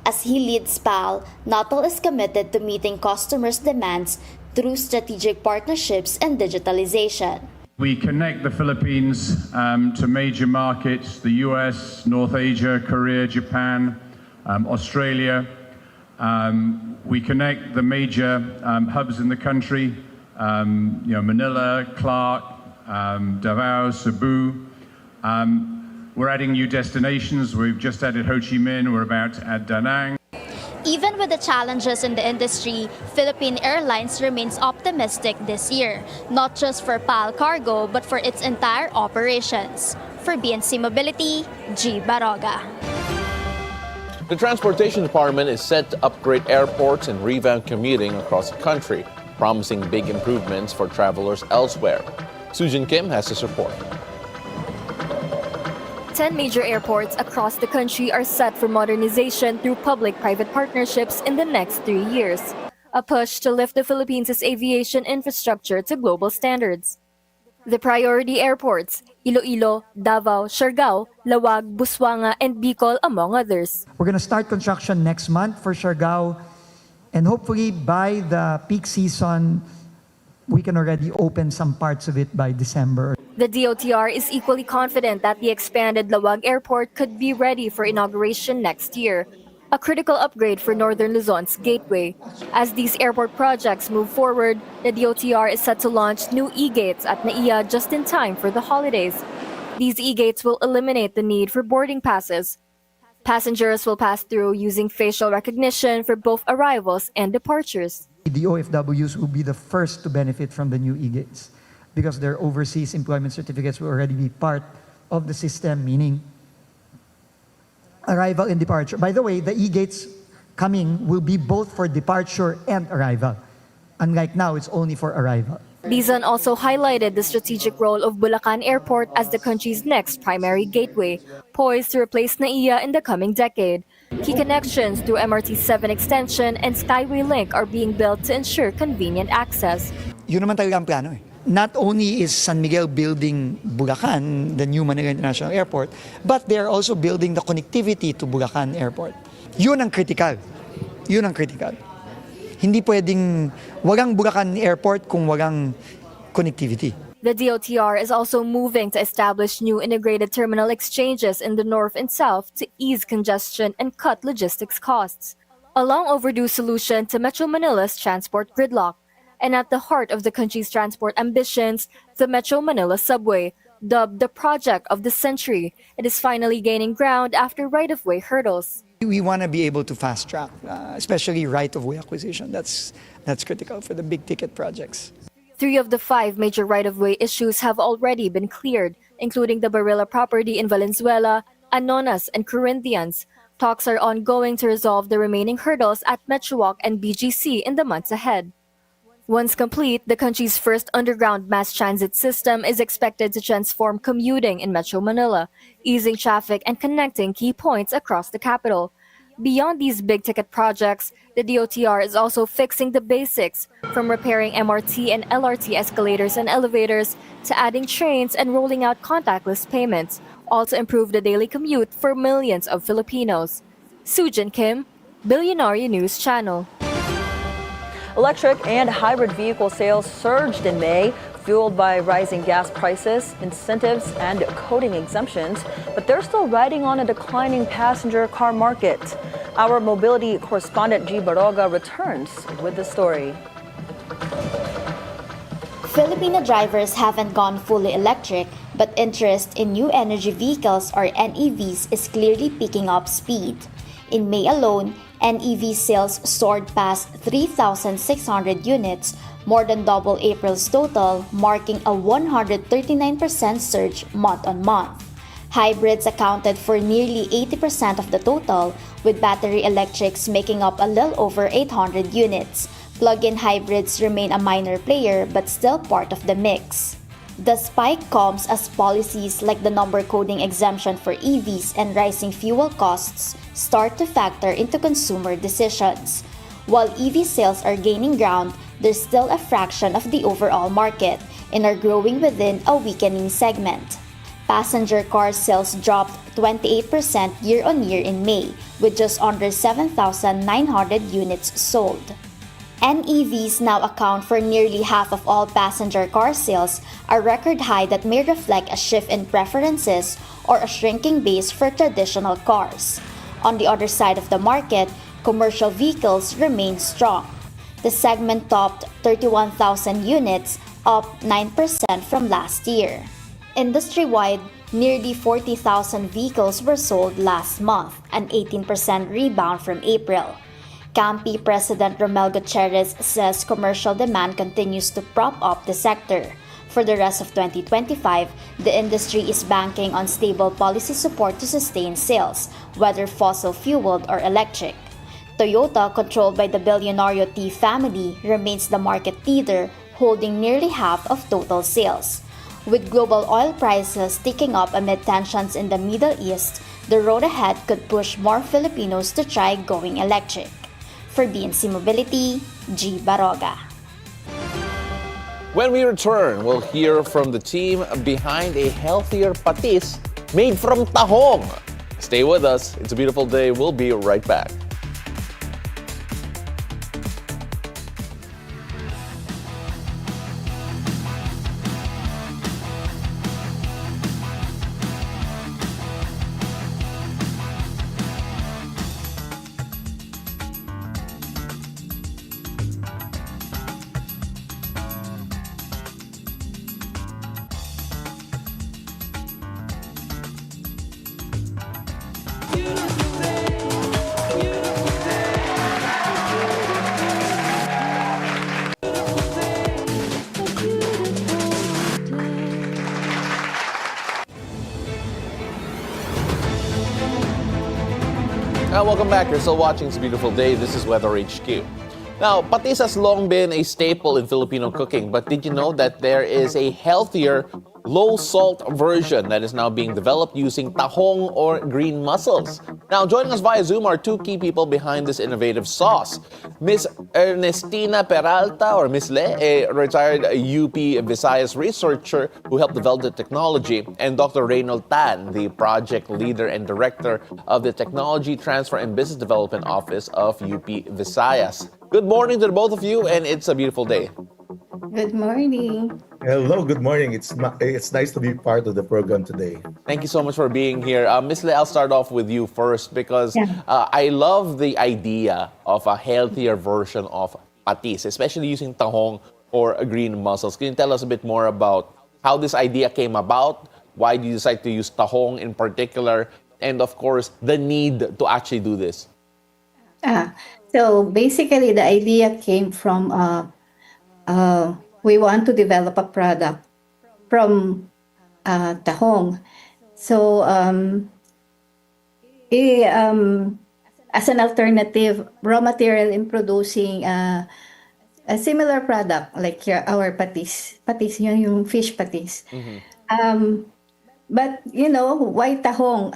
As he leads PAL, Nuttall is committed to meeting customers' demands through strategic partnerships and digitalization. We connect the Philippines to major markets, the US, North Asia, Korea, Japan, Australia. We connect the major hubs in the country, Manila, Clark, Davao, Cebu. We're adding new destinations. We've just added Ho Chi Minh. We're about to add Da Nang. Even with the challenges in the industry, Philippine Airlines remains optimistic this year, not just for PAL Cargo but for its entire operations. For BNC Mobility, G. Baroga. The Transportation Department is set to upgrade airports and revamp commuting across the country, promising big improvements for travelers elsewhere. Sujin Kim has this report. 10 major airports across the country are set for modernization through public-private partnerships in the next 3 years, a push to lift the Philippines' aviation infrastructure to global standards. The priority airports, Iloilo, Davao, Siargao, Lawag, Busuanga, and Bicol, among others. We're going to start construction next month for Siargao, and hopefully by the peak season, we can already open some parts of it by December. The DOTR is equally confident that the expanded Lawag Airport could be ready for inauguration next year, a critical upgrade for Northern Luzon's gateway. As these airport projects move forward, the DOTR is set to launch new e-gates at NAIA just in time for the holidays. These e-gates will eliminate the need for boarding passes. Passengers will pass through using facial recognition for both arrivals and departures. The OFWs will be the first to benefit from the new e-gates because their overseas employment certificates will already be part of the system, meaning arrival and departure. By the way, the e-gates coming will be both for departure and arrival. Unlike now, it's only for arrival. Dizon also highlighted the strategic role of Bulacan Airport as the country's next primary gateway, poised to replace NAIA in the coming decade. Key connections through MRT 7 extension and Skyway Link are being built to ensure convenient access. Yun naman talaga ang plano eh. Not only is San Miguel building Bulacan, the new Manila International Airport, but they are also building the connectivity to Bulacan Airport. Yun ang critical. Yun ang critical. Hindi pwedeng walang Bulacan Airport kung walang connectivity. The DOTR is also moving to establish new integrated terminal exchanges in the north and south to ease congestion and cut logistics costs. A long overdue solution to Metro Manila's transport gridlock. And at the heart of the country's transport ambitions, the Metro Manila subway, dubbed the project of the century. It is finally gaining ground after right-of-way hurdles. We want to be able to fast-track, especially right-of-way acquisition. That's critical for the big-ticket projects. 3 of the 5 major right-of-way issues have already been cleared, including the Barilla property in Valenzuela, Anonas, and Corinthians. Talks are ongoing to resolve the remaining hurdles at Metrowalk and BGC in the months ahead. Once complete, the country's first underground mass transit system is expected to transform commuting in Metro Manila, easing traffic and connecting key points across the capital. Beyond these big-ticket projects, the DOTR is also fixing the basics, from repairing MRT and LRT escalators and elevators to adding trains and rolling out contactless payments, all to improve the daily commute for millions of Filipinos. Sujin Kim, Bilyonaryo News Channel. Electric and hybrid vehicle sales surged in May, fueled by rising gas prices, incentives, and coding exemptions, but they're still riding on a declining passenger car market. Our mobility correspondent G. Baroga returns with the story. Filipino drivers haven't gone fully electric, but interest in new energy vehicles or NEVs is clearly picking up speed. In May alone, NEV sales soared past 3,600 units, more than double April's total, marking a 139% surge month-on-month. Hybrids accounted for nearly 80% of the total, with battery electrics making up a little over 800 units. Plug-in hybrids remain a minor player but still part of the mix. The spike comes as policies like the number coding exemption for EVs and rising fuel costs start to factor into consumer decisions. While EV sales are gaining ground, they're still a fraction of the overall market and are growing within a weakening segment. Passenger car sales dropped 28% year-on-year in May, with just under 7,900 units sold. NEVs now account for nearly half of all passenger car sales, a record high that may reflect a shift in preferences or a shrinking base for traditional cars. On the other side of the market, commercial vehicles remain strong. The segment topped 31,000 units, up 9% from last year. Industry-wide, nearly 40,000 vehicles were sold last month, an 18% rebound from April. Campi President Romel Gutierrez says commercial demand continues to prop up the sector. For the rest of 2025, the industry is banking on stable policy support to sustain sales, whether fossil-fueled or electric. Toyota, controlled by the Bilyonaryo T family, remains the market leader, holding nearly half of total sales. With global oil prices ticking up amid tensions in the Middle East, the road ahead could push more Filipinos to try going electric. For BNC Mobility, G. Baroga. When we return, we'll hear from the team behind a healthier patis made from tahong. Stay with us. It's a beautiful day. We'll be right back. Welcome back. You're still watching It's a Beautiful Day. This is Weather HQ. Now, patis has long been a staple in Filipino cooking, but did you know that there is a healthier, low-salt version that is now being developed using tahong or green mussels? Now, joining us via Zoom are two key people behind this innovative sauce. Miss Ernestina Peralta, or Miss Le, a retired UP Visayas researcher who helped develop the technology, and Dr. Reynold Tan, the project leader and director of the Technology Transfer and Business Development Office of UP Visayas. Good morning to the both of you, and it's a beautiful day. Good morning. Hello, good morning. It's nice to be part of the program today. Thank you so much for being here. Miss Le, I'll start off with you first because I love the idea of a healthier version of patis, especially using tahong or green mussels. Can you tell us a bit more about how this idea came about? Why did you decide to use tahong in particular? And of course, the need to actually do this. So basically, the idea came from we want to develop a product from tahong. So as an alternative raw material in producing a similar product like our patis, yung fish patis. But you know, why tahong?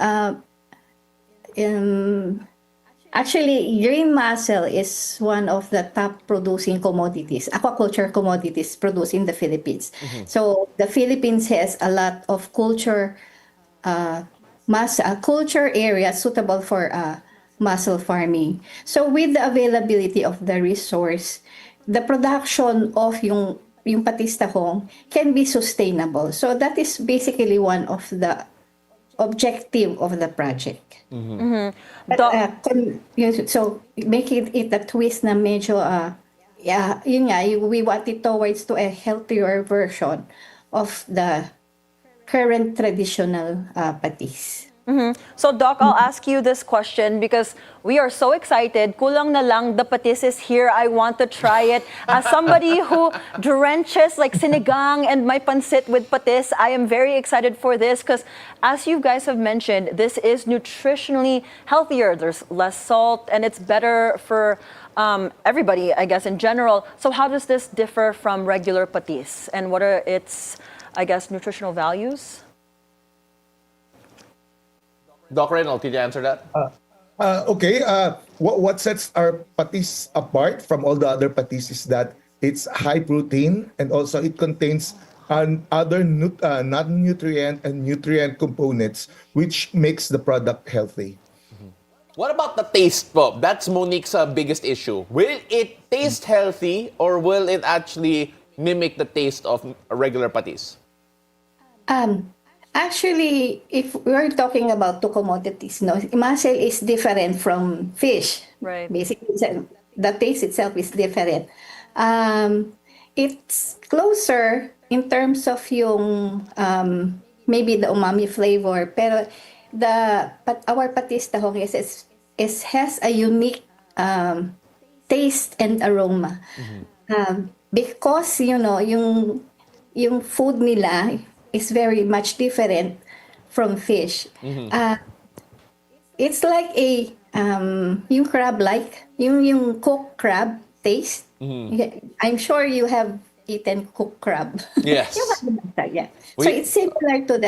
Actually, green mussel is one of the top producing commodities, aquaculture commodities produced in the Philippines. So the Philippines has a lot of culture areas suitable for mussel farming. So with the availability of the resource, the production of yung patis tahong can be sustainable. So that is basically one of the objective of the project. But, so making it a twist na medyo, yun nga, we want it towards to a healthier version of the current traditional patis. So Doc, I'll ask you this question because we are so excited. Kulang na lang, the patis is here. I want to try it. As somebody who drenches like sinigang and my pansit with patis, I am very excited for this because as you guys have mentioned, this is nutritionally healthier. There's less salt and it's better for everybody, I guess, in general. So how does this differ from regular patis? And what are its, I guess, nutritional values? Doc Reynolds, can you answer that? Okay. What sets our patis apart from all the other patis is that it's high protein and also it contains other non-nutrient and nutrient components, which makes the product healthy. What about the taste, Bob? That's Monique's biggest issue. Will it taste healthy or will it actually mimic the taste of a regular patis? Actually, if we're talking about two commodities, no, mussel is different from fish. Right. Basically, the taste itself is different. It's closer in terms of yung maybe the umami flavor, pero our patis tahong has a unique taste and aroma. Because yung food nila is very much different from fish. It's like a yung crab-like, yung cooked crab taste. I'm sure you have eaten cooked crab. Yes. Yeah. So it's similar to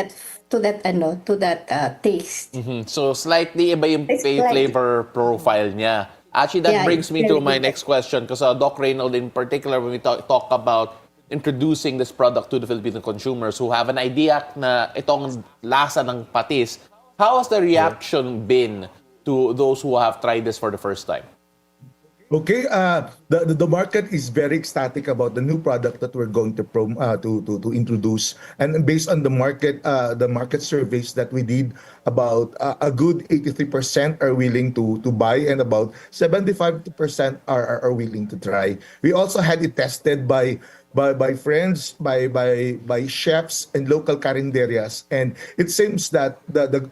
that taste. So slightly iba yung flavor profile niya. Actually, that brings me to my next question because Doc Reynolds in particular, when we talk about introducing this product to the Filipino consumers who have an idea na itong lasa ng patis, how has the reaction been to those who have tried this for the first time? Okay, the market is very ecstatic about the new product that we're going to introduce, and based on the market surveys that we did, about a good 83% are willing to buy, and about 75% are willing to try. We also had it tested by friends, by chefs and local carinderias, and it seems that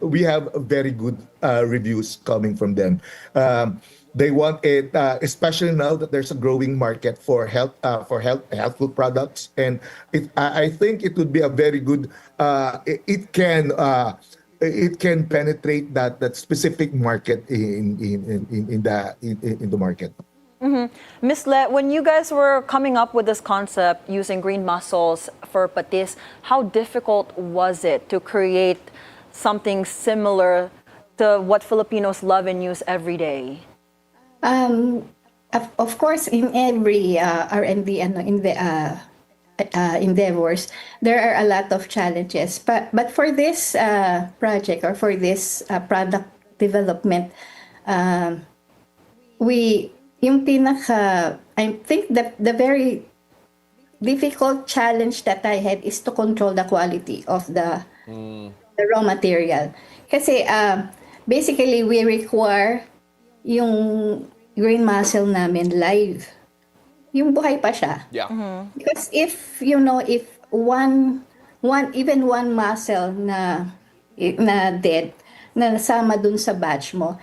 we have very good reviews coming from them. They want it, especially now that there's a growing market for healthful products, and I think it would be a very good. It can penetrate that specific market in the market. Ms. Le, when you guys were coming up with this concept using green mussels for patis, how difficult was it to create something similar to what Filipinos love and use every day? Of course, in every R&D endeavors, there are a lot of challenges. But for this project or for this product development, I think the very difficult challenge that I had is to control the quality of the raw material. Kasi basically we require yung green mussel namin live. Yung buhay pa siya. Yeah. Because if one mussel na dead na nasama dun sa batch mo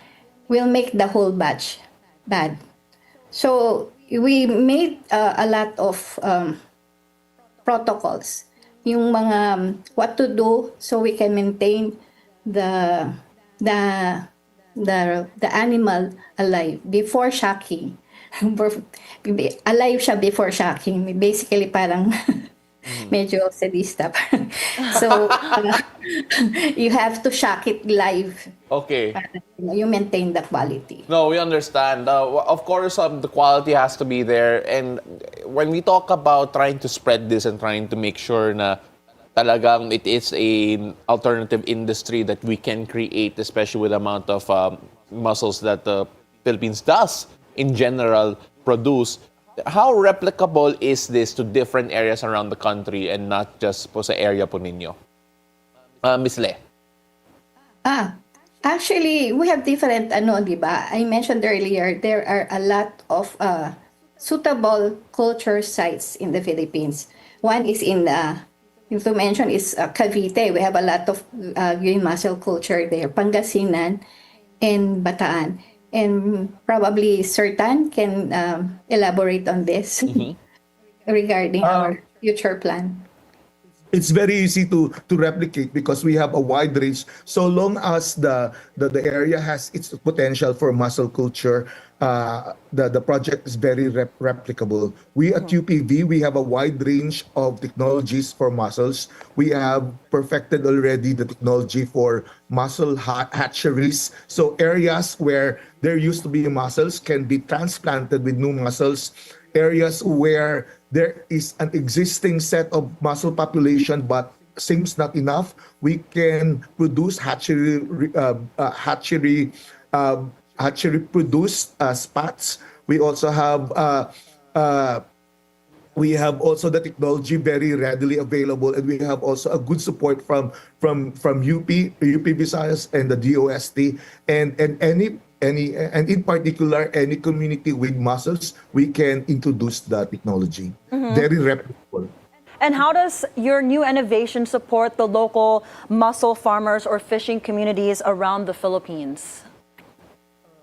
will make the whole batch bad. So we made a lot of protocols. Yung mga what to do so we can maintain the animal alive before shocking. Alive siya before shocking. Basically, parang medyo sadista. So, you have to shock it live. Okay. You maintain the quality. No, we understand. Of course, the quality has to be there. And when we talk about trying to spread this and trying to make sure na talagang it is an alternative industry that we can create, especially with the amount of mussels that the Philippines does in general produce. How replicable is this to different areas around the country and not just po sa area po ninyo? Ms. Le. Actually, we have different, di ba? I mentioned earlier, there are a lot of suitable culture sites in the Philippines. One is in to mention is Cavite. We have a lot of green muscle culture there. Pangasinan and Bataan. And probably Sir Tan can elaborate on this regarding our future plan. It's very easy to replicate because we have a wide range. So long as the area has its potential for muscle culture, the project is very replicable. We at UPV, we have a wide range of technologies for muscles. We have perfected already the technology for muscle hatcheries. So areas where there used to be muscles can be transplanted with new muscles. Areas where there is an existing set of muscle population but seems not enough, we can produce hatchery produced spots. We also have also the technology very readily available, and we have also a good support from UP Visayas and the DOST and in particular any community with muscles, we can introduce the technology. Very replicable. And how does your new innovation support the local mussel farmers or fishing communities around the Philippines?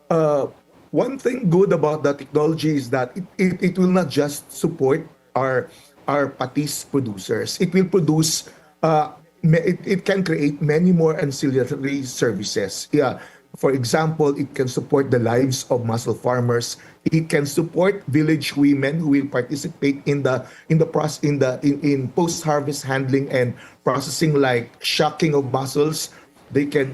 One thing good about the technology is that it will not just support our patis producers. It will produce, it can create many more ancillary services. Yeah. For example, it can support the lives of mussel farmers. It can support village women who will participate in post-harvest handling and processing, like shucking of mussels. They can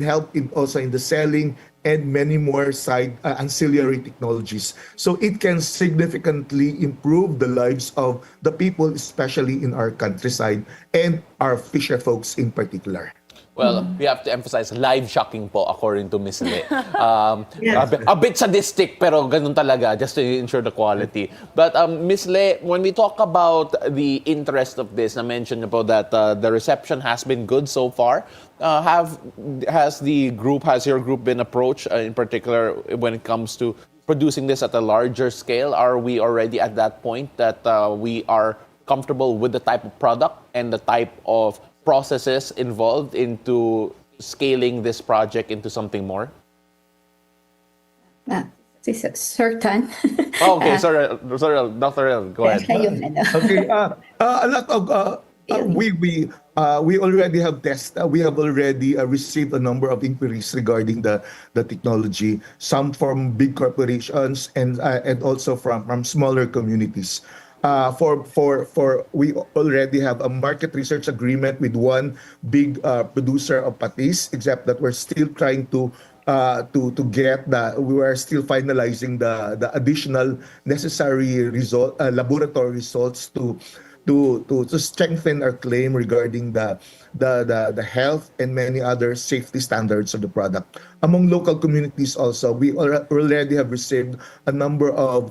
help also in the selling and many more side ancillary technologies. So it can significantly improve the lives of the people, especially in our countryside and our fisher folks in particular. Well, we have to emphasize live shocking po according to Miss Le. A bit sadistic pero ganun talaga just to ensure the quality. But Miss Le, when we talk about the interest of this, I mentioned about that the reception has been good so far. Has your group been approached in particular when it comes to producing this at a larger scale? Are we already at that point that we are comfortable with the type of product and the type of processes involved into scaling this project into something more? Sir Tan. Okay, sorry, Dr. Go ahead. Okay, a lot of we already have we have already received a number of inquiries regarding the technology. Some from big corporations and also from smaller communities. We already have a market research agreement with one big producer of patis, except that we're still trying to get we are still finalizing the additional necessary laboratory results to strengthen our claim regarding the health and many other safety standards of the product. Among local communities also, we already have received a number of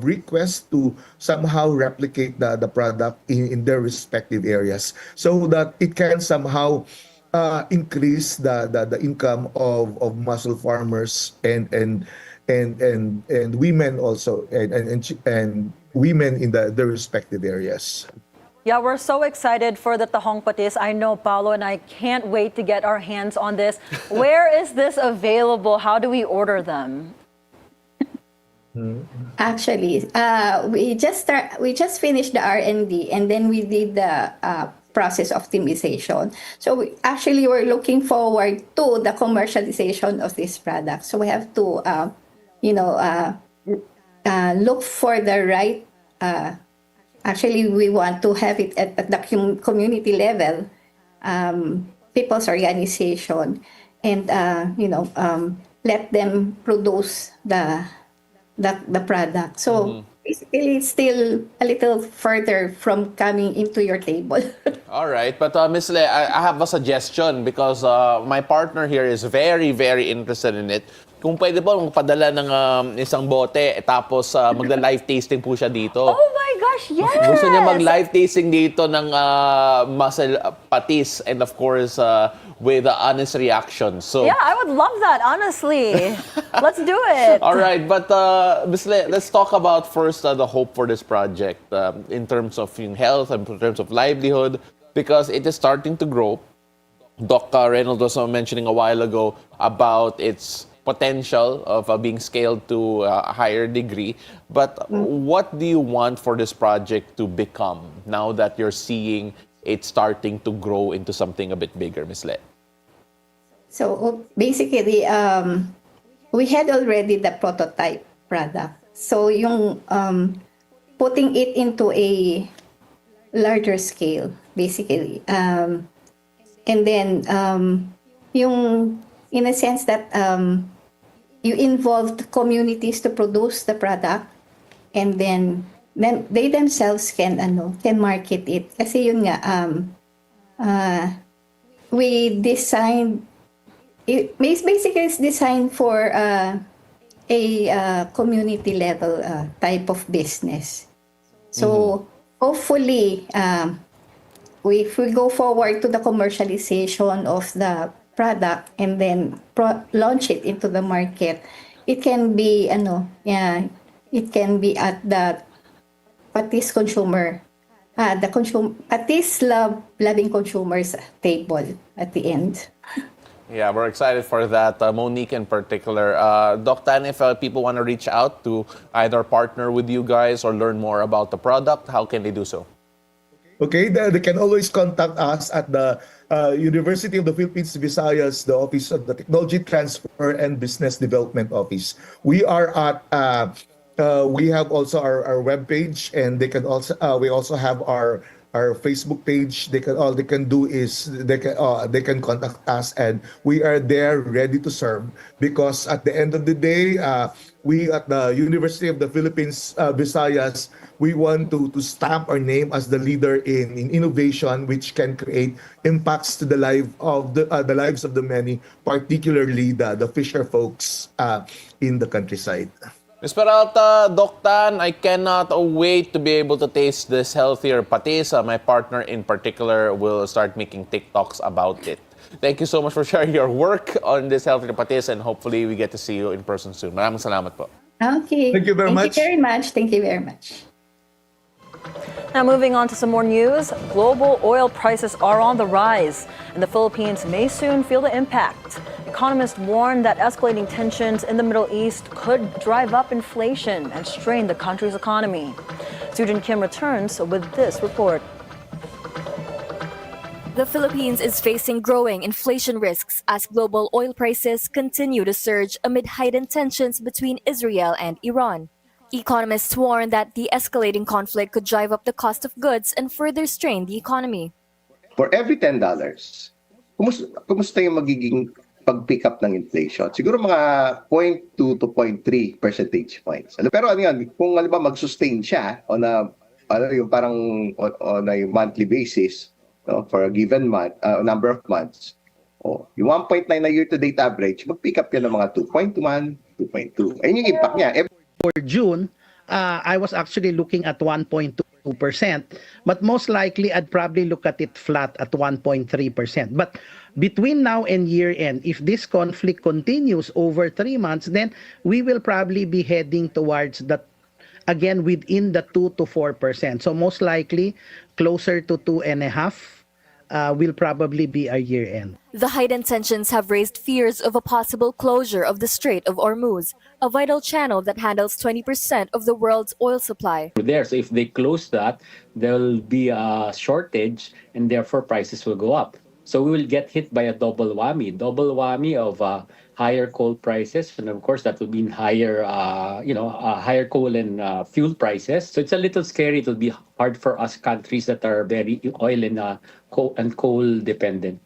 requests to somehow replicate the product in their respective areas so that it can somehow increase the income of mussel farmers and women also and women in the respective areas. Yeah, we're so excited for the tahong patis. I know Paolo and I can't wait to get our hands on this. Where is this available? How do we order them? Actually, we just finished the R&D and then we did the process optimization. So we're looking forward to the commercialization of this product. So we have to, look for the right. Actually, we want to have it at the community level, people's organization, and let them produce the product. So basically, it's still a little further from coming into your table. All right, but Ms. Le, I have a suggestion because my partner here is very, very interested in it. Kung pwede po, magpadala ng isang bote, tapos magla-live tasting po siya dito. Oh my gosh, yes! Gusto niya mag-live tasting dito ng mussel patis and of course, with honest reaction. So yeah, I would love that, honestly. Let's do it. All right, but Ms. Le, let's talk about first the hope for this project in terms of health and in terms of livelihood. because it is starting to grow. Doc Reynolds was mentioning a while ago about its potential of being scaled to a higher degree. But what do you want for this project to become now that you're seeing it starting to grow into something a bit bigger, Ms. Le? So basically, we had already the prototype product. So yung putting it into a larger scale, basically. And then yung in a sense that you involved communities to produce the product, and then they themselves can market it. Kasi yun nga, we designed it, basically it's designed for a community level type of business. So hopefully, if we go forward to the commercialization of the product and then launch it into the market, it can be it can be at the patis consumer, patis loving consumers table at the end. Yeah, we're excited for that. Monique in particular. Doc Tan, if people want to reach out to either partner with you guys or learn more about the product, how can they do so? Okay, they can always contact us at the University of the Philippines Visayas, the Office of the Technology Transfer and Business Development Office. We are at we have also our webpage, and they can also we also have our Facebook page. All they can do is they can contact us, and we are there ready to serve, because at the end of the day, we at the University of the Philippines Visayas, we want to stamp our name as the leader in innovation, which can create impacts to the lives of the many, particularly the fisher folks in the countryside. Ms. Peralta, Doc Tan, I cannot wait to be able to taste this healthier patis. My partner in particular will start making TikToks about it. Thank you so much for sharing your work on this healthier patis, and hopefully we get to see you in person soon. Maraming salamat po. Okay. Thank you very much. Thank you very much. Now moving on to some more news. Global oil prices are on the rise, and the Philippines may soon feel the impact. Economists warn that escalating tensions in the Middle East could drive up inflation and strain the country's economy. Sujin Kim returns with this report. The Philippines is facing growing inflation risks as global oil prices continue to surge amid heightened tensions between Israel and Iran. Economists warn that the escalating conflict could drive up the cost of goods and further strain the economy. For every $10, kumusta yung magiging pag-pick up ng inflation? Siguro mga 0.2 to 0.3 percentage points. Pero ano yan, kung halimbawa mag-sustain siya on a monthly basis, no, for a given month, number of months, yung 1.9 na year-to-date average, mag-pick up yan ng mga 2.1, 2.2. Ayun yung impact niya. For June, I was actually looking at 1.2%, but most likely I'd probably look at it flat at 1.3%. But between now and year end, if this conflict continues over 3 months, then we will probably be heading towards that, again, within the 2 to 4%. So most likely closer to 2.5%. Will probably be our year end. The heightened tensions have raised fears of a possible closure of the Strait of Hormuz, a vital channel that handles 20% of the world's oil supply. So if they close that, there will be a shortage, and therefore prices will go up. So we will get hit by a double whammy of higher coal prices, and of course that will mean higher, higher coal and fuel prices. So it's a little scary. It will be hard for us countries that are very oil and coal dependent.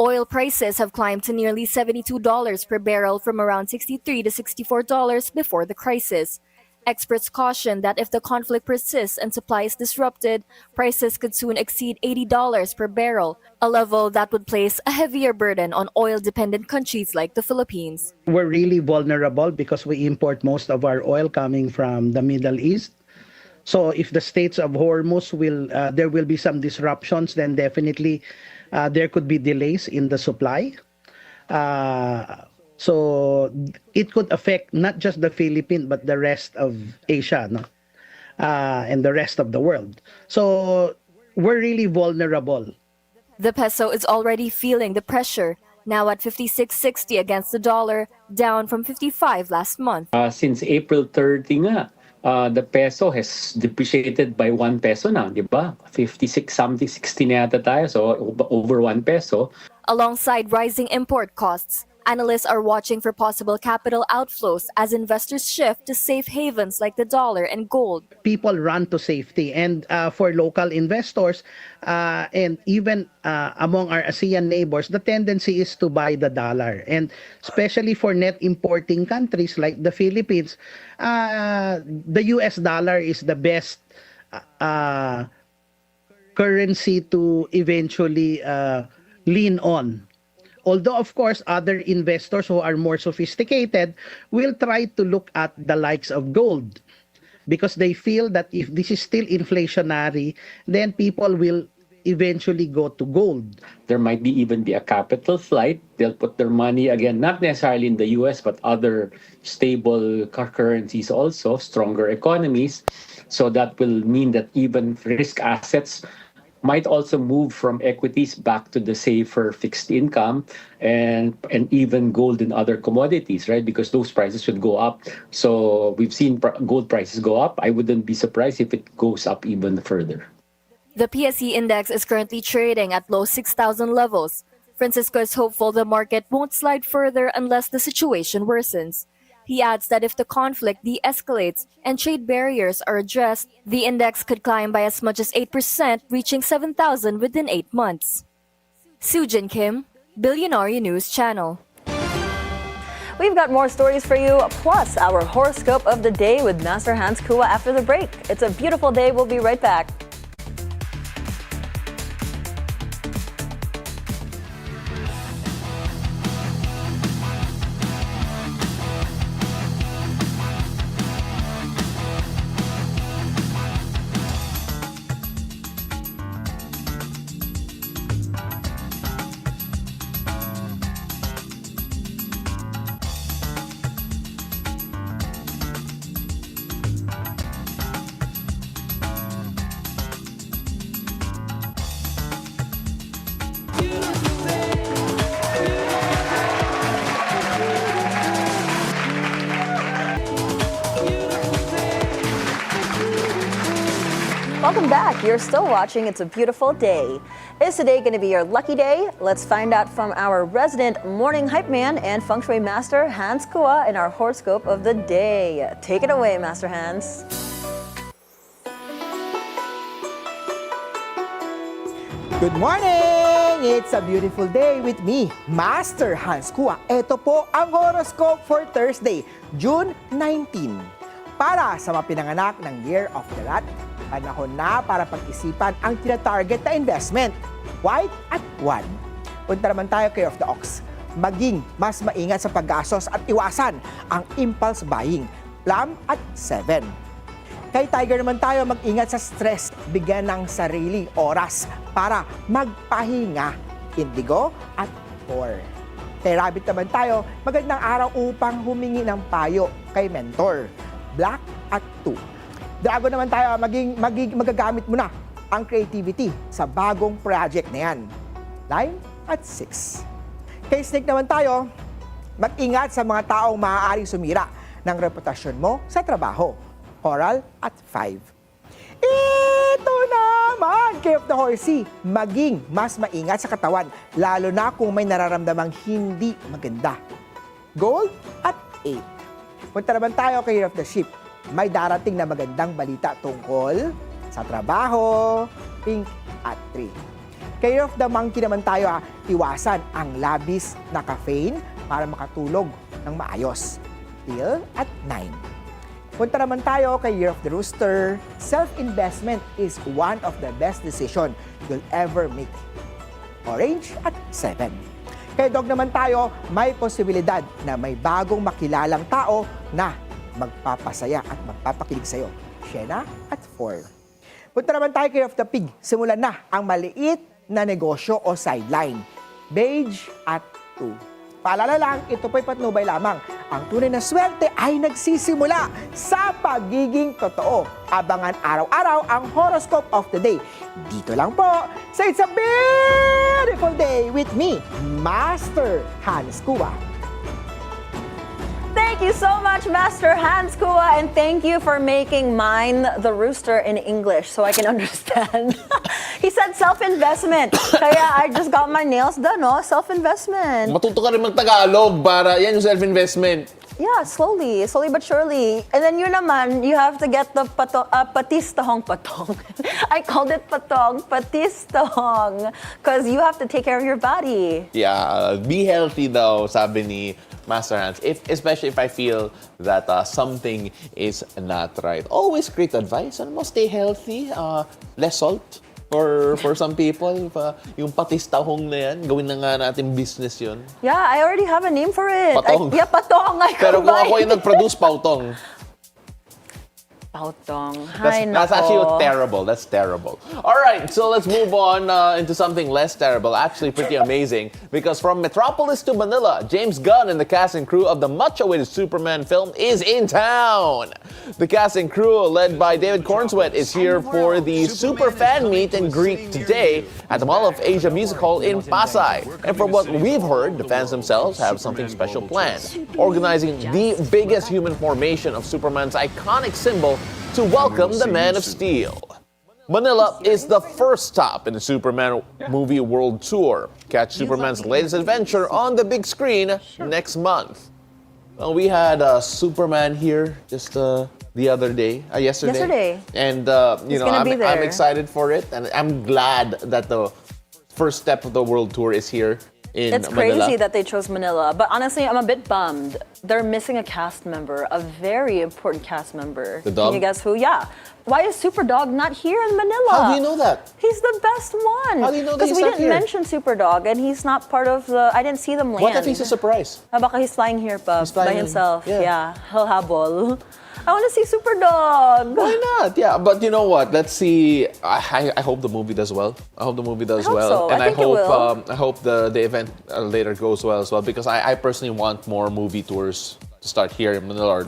Oil prices have climbed to nearly $72 per barrel from around $63 to $64 before the crisis. Experts caution that if the conflict persists and supply is disrupted, prices could soon exceed $80 per barrel, a level that would place a heavier burden on oil-dependent countries like the Philippines. We're really vulnerable because we import most of our oil coming from the Middle East. So if the Straits of Hormuz there will be some disruptions, then definitely there could be delays in the supply. So it could affect not just the Philippines, but the rest of Asia, and the rest of the world. So we're really vulnerable The peso is already feeling the pressure, now at 56.60 against the dollar, down from 55 last month. Since April 30 nga, the peso has depreciated by 1 peso na, di ba? 56 something, 60 na yata tayo, so over 1 peso. Alongside rising import costs, analysts are watching for possible capital outflows as investors shift to safe havens like the dollar and gold. People run to safety, and for local investors and even among our ASEAN neighbors, the tendency is to buy the dollar, and especially for net importing countries like the Philippines, the US dollar is the best currency to eventually lean on. Although, of course, other investors who are more sophisticated will try to look at the likes of gold, because they feel that if this is still inflationary, then people will eventually go to gold. There might even be a capital flight. They'll put their money, again, not necessarily in the US, but other stable currencies also, stronger economies. So that will mean that even risk assets might also move from equities back to the safer fixed income and even gold and other commodities, right? Because those prices should go up. So we've seen gold prices go up. I wouldn't be surprised if it goes up even further. The PSE index is currently trading at low 6,000 levels. Francisco is hopeful the market won't slide further unless the situation worsens. He adds that if the conflict de-escalates and trade barriers are addressed, the index could climb by as much as 8%, reaching 7,000 within 8 months. Sujin Kim, Bilyonaryo News Channel. We've got more stories for you, plus our horoscope of the day with Master Hans Kua after the break. It's a beautiful day. We'll be right back. Welcome back. You're still watching It's a Beautiful Day. Is today going to be your lucky day? Let's find out from our resident morning hype man and feng shui master, Hans Kua, in our horoscope of the day. Take it away, Master Hans. Good morning! It's a beautiful day with me, Master Hans Kua. Ito po ang horoscope for Thursday, June 19. Para sa mga pinanganak ng Year of the Rat, panahon na para pag-isipan ang tina-target na investment. White at 1. Punta naman tayo kay of the Ox. Maging mas maingat sa paggastos at iwasan ang impulse buying. Plum at 7. Kay Tiger naman tayo, mag-ingat sa stress. Bigyan ng sarili oras para magpahinga. Indigo at 4. Kay Rabbit naman tayo, magandang araw upang humingi ng payo kay mentor. Black at 2. Dragon naman tayo, magagamit mo na ang creativity sa bagong project na yan. Lime at 6. Kay Snake naman tayo, mag-ingat sa mga taong maaaring sumira ng reputasyon mo sa trabaho. Coral at 5. Ito naman, kay of the Horsey, maging mas maingat sa katawan, lalo na kung may nararamdamang hindi maganda. Gold at 8. Punta naman tayo kay Year of the Sheep. May darating na magandang balita tungkol sa trabaho. Pink at 3. Kay Year of the Monkey naman tayo, iwasan ang labis na caffeine para makatulog ng maayos. Pill at 9. Punta naman tayo kay Year of the Rooster. Self-investment is one of the best decision you'll ever make. Orange at 7. Kay Dog naman tayo, may posibilidad na may bagong makilalang tao na magpapasaya at magpapakilig sa'yo. Sienna at 4. Punta naman tayo kay of the Pig. Simulan na ang maliit na negosyo o sideline. Beige at 2. Paalala lang, ito po'y patnubay lamang. Ang tunay na swerte ay nagsisimula sa pagiging totoo. Abangan araw-araw ang horoscope of the day. Dito lang po sa It's a Beautiful Day with me, Master Hans Kua. Thank you so much, Master Hans Kua, and thank you for making mine the rooster in English so I can understand. He said self-investment. Kaya I just got my nails done, no? Self-investment. Matuto ka rin mag-Tagalog para yan yung self-investment. Yeah, slowly but surely. And then you naman, you have to get the patistahong patong. I called it patistahong because you have to take care of your body. Yeah, be healthy daw, sabi ni Master Hans. Especially if I feel that something is not right. Always great advice. Ano mo, stay healthy, less salt. For some people, yung patistahong na yan, gawin na nga natin business yun. Yeah, I already have a name for it. Patong. Patong. Pero kung ako yung nag-produce, pautong. Pautong. That's actually terrible. That's terrible. All right, so let's move on into something less terrible. Actually, pretty amazing. Because from Metropolis to Manila, James Gunn and the cast and crew of the much-awaited Superman film is in town. The cast and crew, led by David Cornswet, is here for the Super Fan Meet and Greet today at the Mall of Asia Music Hall in Pasay. And from what we've heard, the fans themselves have something special planned, organizing the biggest human formation of Superman's iconic symbol to welcome the Man of Steel. Manila is the first stop in the Superman movie world tour. Catch Superman's latest adventure on the big screen next month. Well, we had Superman here just the other day, yesterday. And you know, I'm excited for it, and I'm glad that the first step of the world tour is here in It's Manila. crazy that they chose Manila, but honestly, I'm a bit bummed. They're missing a cast member, a very important cast member. The dog? Can you guess who? Yeah. Why is Superdog not here in Manila? How do you know that? He's the best one. How do you know that he's we not didn't here? mention Superdog, and he's not part of the. I didn't see them land. What if he's a surprise? Baka he's flying here pa, flying by in. himself. Yeah. He'll habol. I want to see Superdog. Why not? Yeah, but you know what? Let's see. I hope the movie does well. I hope the movie does hope well, so. and I think it will. I hope the event later goes well as well, because I personally want more movie tours to start here in Manila, or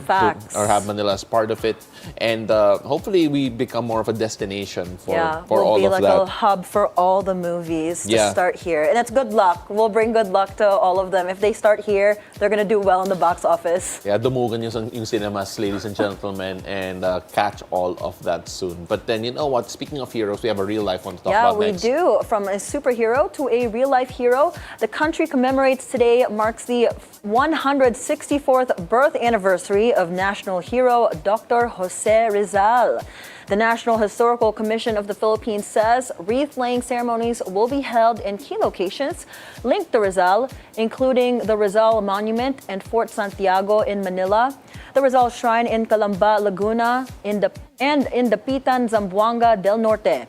have Manila as part of it, and hopefully we become more of a destination for all we'll be of like that. a hub for all the movies to Yeah. start here. And it's good luck. We'll bring good luck to all of them. If they start here, they're gonna do well in the box office. Yeah, dumugan yung cinemas, ladies and gentlemen, and catch all of that soon. But then, you know what? Speaking of heroes, we have a real life one to talk about next. Yeah, we do. From a superhero to a real-life hero, the country commemorates today, marks the 164th birth anniversary of national hero Dr. Jose Rizal. The National Historical Commission of the Philippines says wreath-laying ceremonies will be held in key locations linked to Rizal, including the Rizal Monument and Fort Santiago in Manila, the Rizal Shrine in Calamba, Laguna, and in Dapitan, Zamboanga del Norte.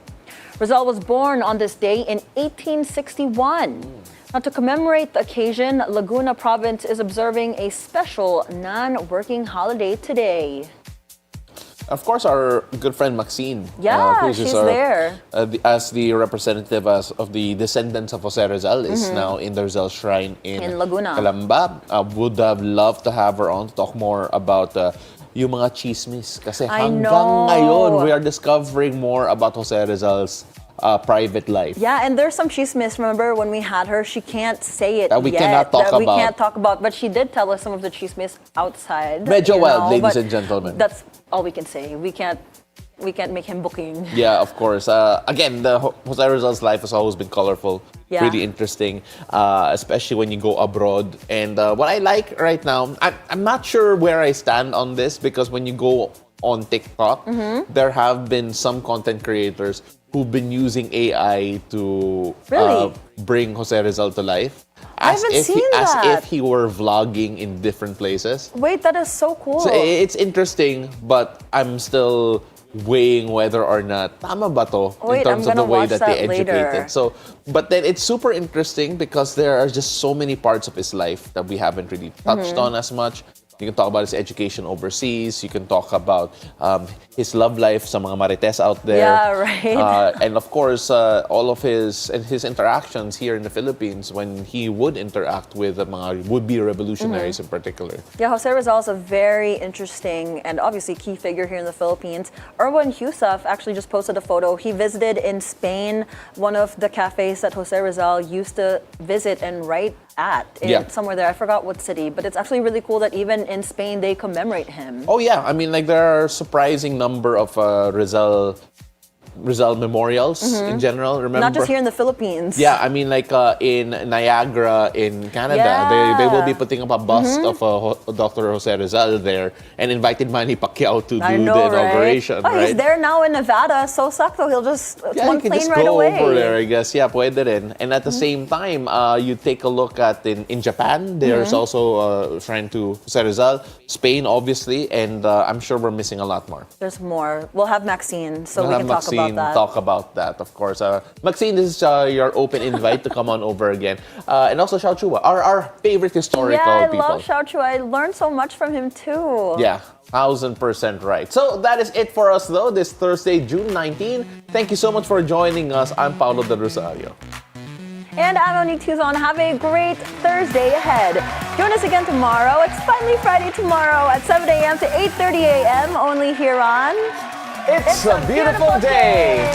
Rizal was born on this day in 1861. Now, to commemorate the occasion, Laguna Province is observing a special non-working holiday today. Of course, our good friend Maxine. Yeah, who's she's our- there. As the representative of the descendants of Jose Rizal, is now in the Rizal Shrine in Laguna. Calamba. Would have loved to have her on to talk more about yung mga chismis. Kasi I hanggang know. ngayon, we are discovering more about Jose Rizal's private life. Yeah, and there's some chismis. Remember when we had her, she can't say it That we yet. cannot talk that we about. can't talk about. But she did tell us some of the chismis outside. Medyo you wild, know, ladies but and gentlemen. That's all we can say. We can't make him booking. Yeah, of course. Again, the Jose Rizal's life has always been colorful, Yeah. really interesting, especially when you go abroad. And what I like right now, I'm not sure where I stand on this, because when you go on TikTok, there have been some content creators who've been using AI to Really? bring Jose Rizal to life. I haven't seen As that. if he were vlogging in different places. Wait, that is so cool. So it's interesting, but I'm still weighing whether or not tama ba to Wait, in terms I'm of the gonna way watch that they that educate later. it. So, but then it's super interesting because there are just so many parts of his life that we haven't really touched on as much. You can talk about his education overseas. You can talk about his love life sa mga marites out there. Yeah, right. And of course, all of his interactions here in the Philippines when he would interact with the mga would-be revolutionaries in particular. Yeah, Jose Rizal is a very interesting and obviously key figure here in the Philippines. Erwin Husaf actually just posted a photo. He visited in Spain, one of the cafes that Jose Rizal used to visit and write at somewhere there. I forgot what city, but it's actually really cool that even in Spain they commemorate him. Oh yeah, I mean, like, there are a surprising number of Rizal memorials in general. Remember, not just here in the Philippines. Yeah, I mean, like in Niagara in Canada, they will be putting up a bust of Dr. Jose Rizal there and invited Manny Pacquiao to do the inauguration. Right? Oh, he's there now in Nevada, so sakto. He'll just one he can plane just right go away. over there, I guess. Yeah, pwede rin. And at the same time, you take a look at in Japan, there's also a shrine to Jose Rizal. Spain, obviously, and I'm sure we're missing a lot more. There's more. We'll have Maxine, so We'll we have can talk about that. Talk about that, of course. Maxine, this is your open invite to come on over again. And also Xiao Chua, our favorite historical people. Yeah, I love Xiao Chua. I learned so much from him too. Yeah, 1000% right. So that is it for us though, this Thursday, June 19. Thank you so much for joining us. I'm Paolo del Rosario. And I'm Monique Tuzon. Have a great Thursday ahead. Join us again tomorrow. It's finally Friday tomorrow at 7 a.m. to 8:30 a.m. only here on It's a beautiful day.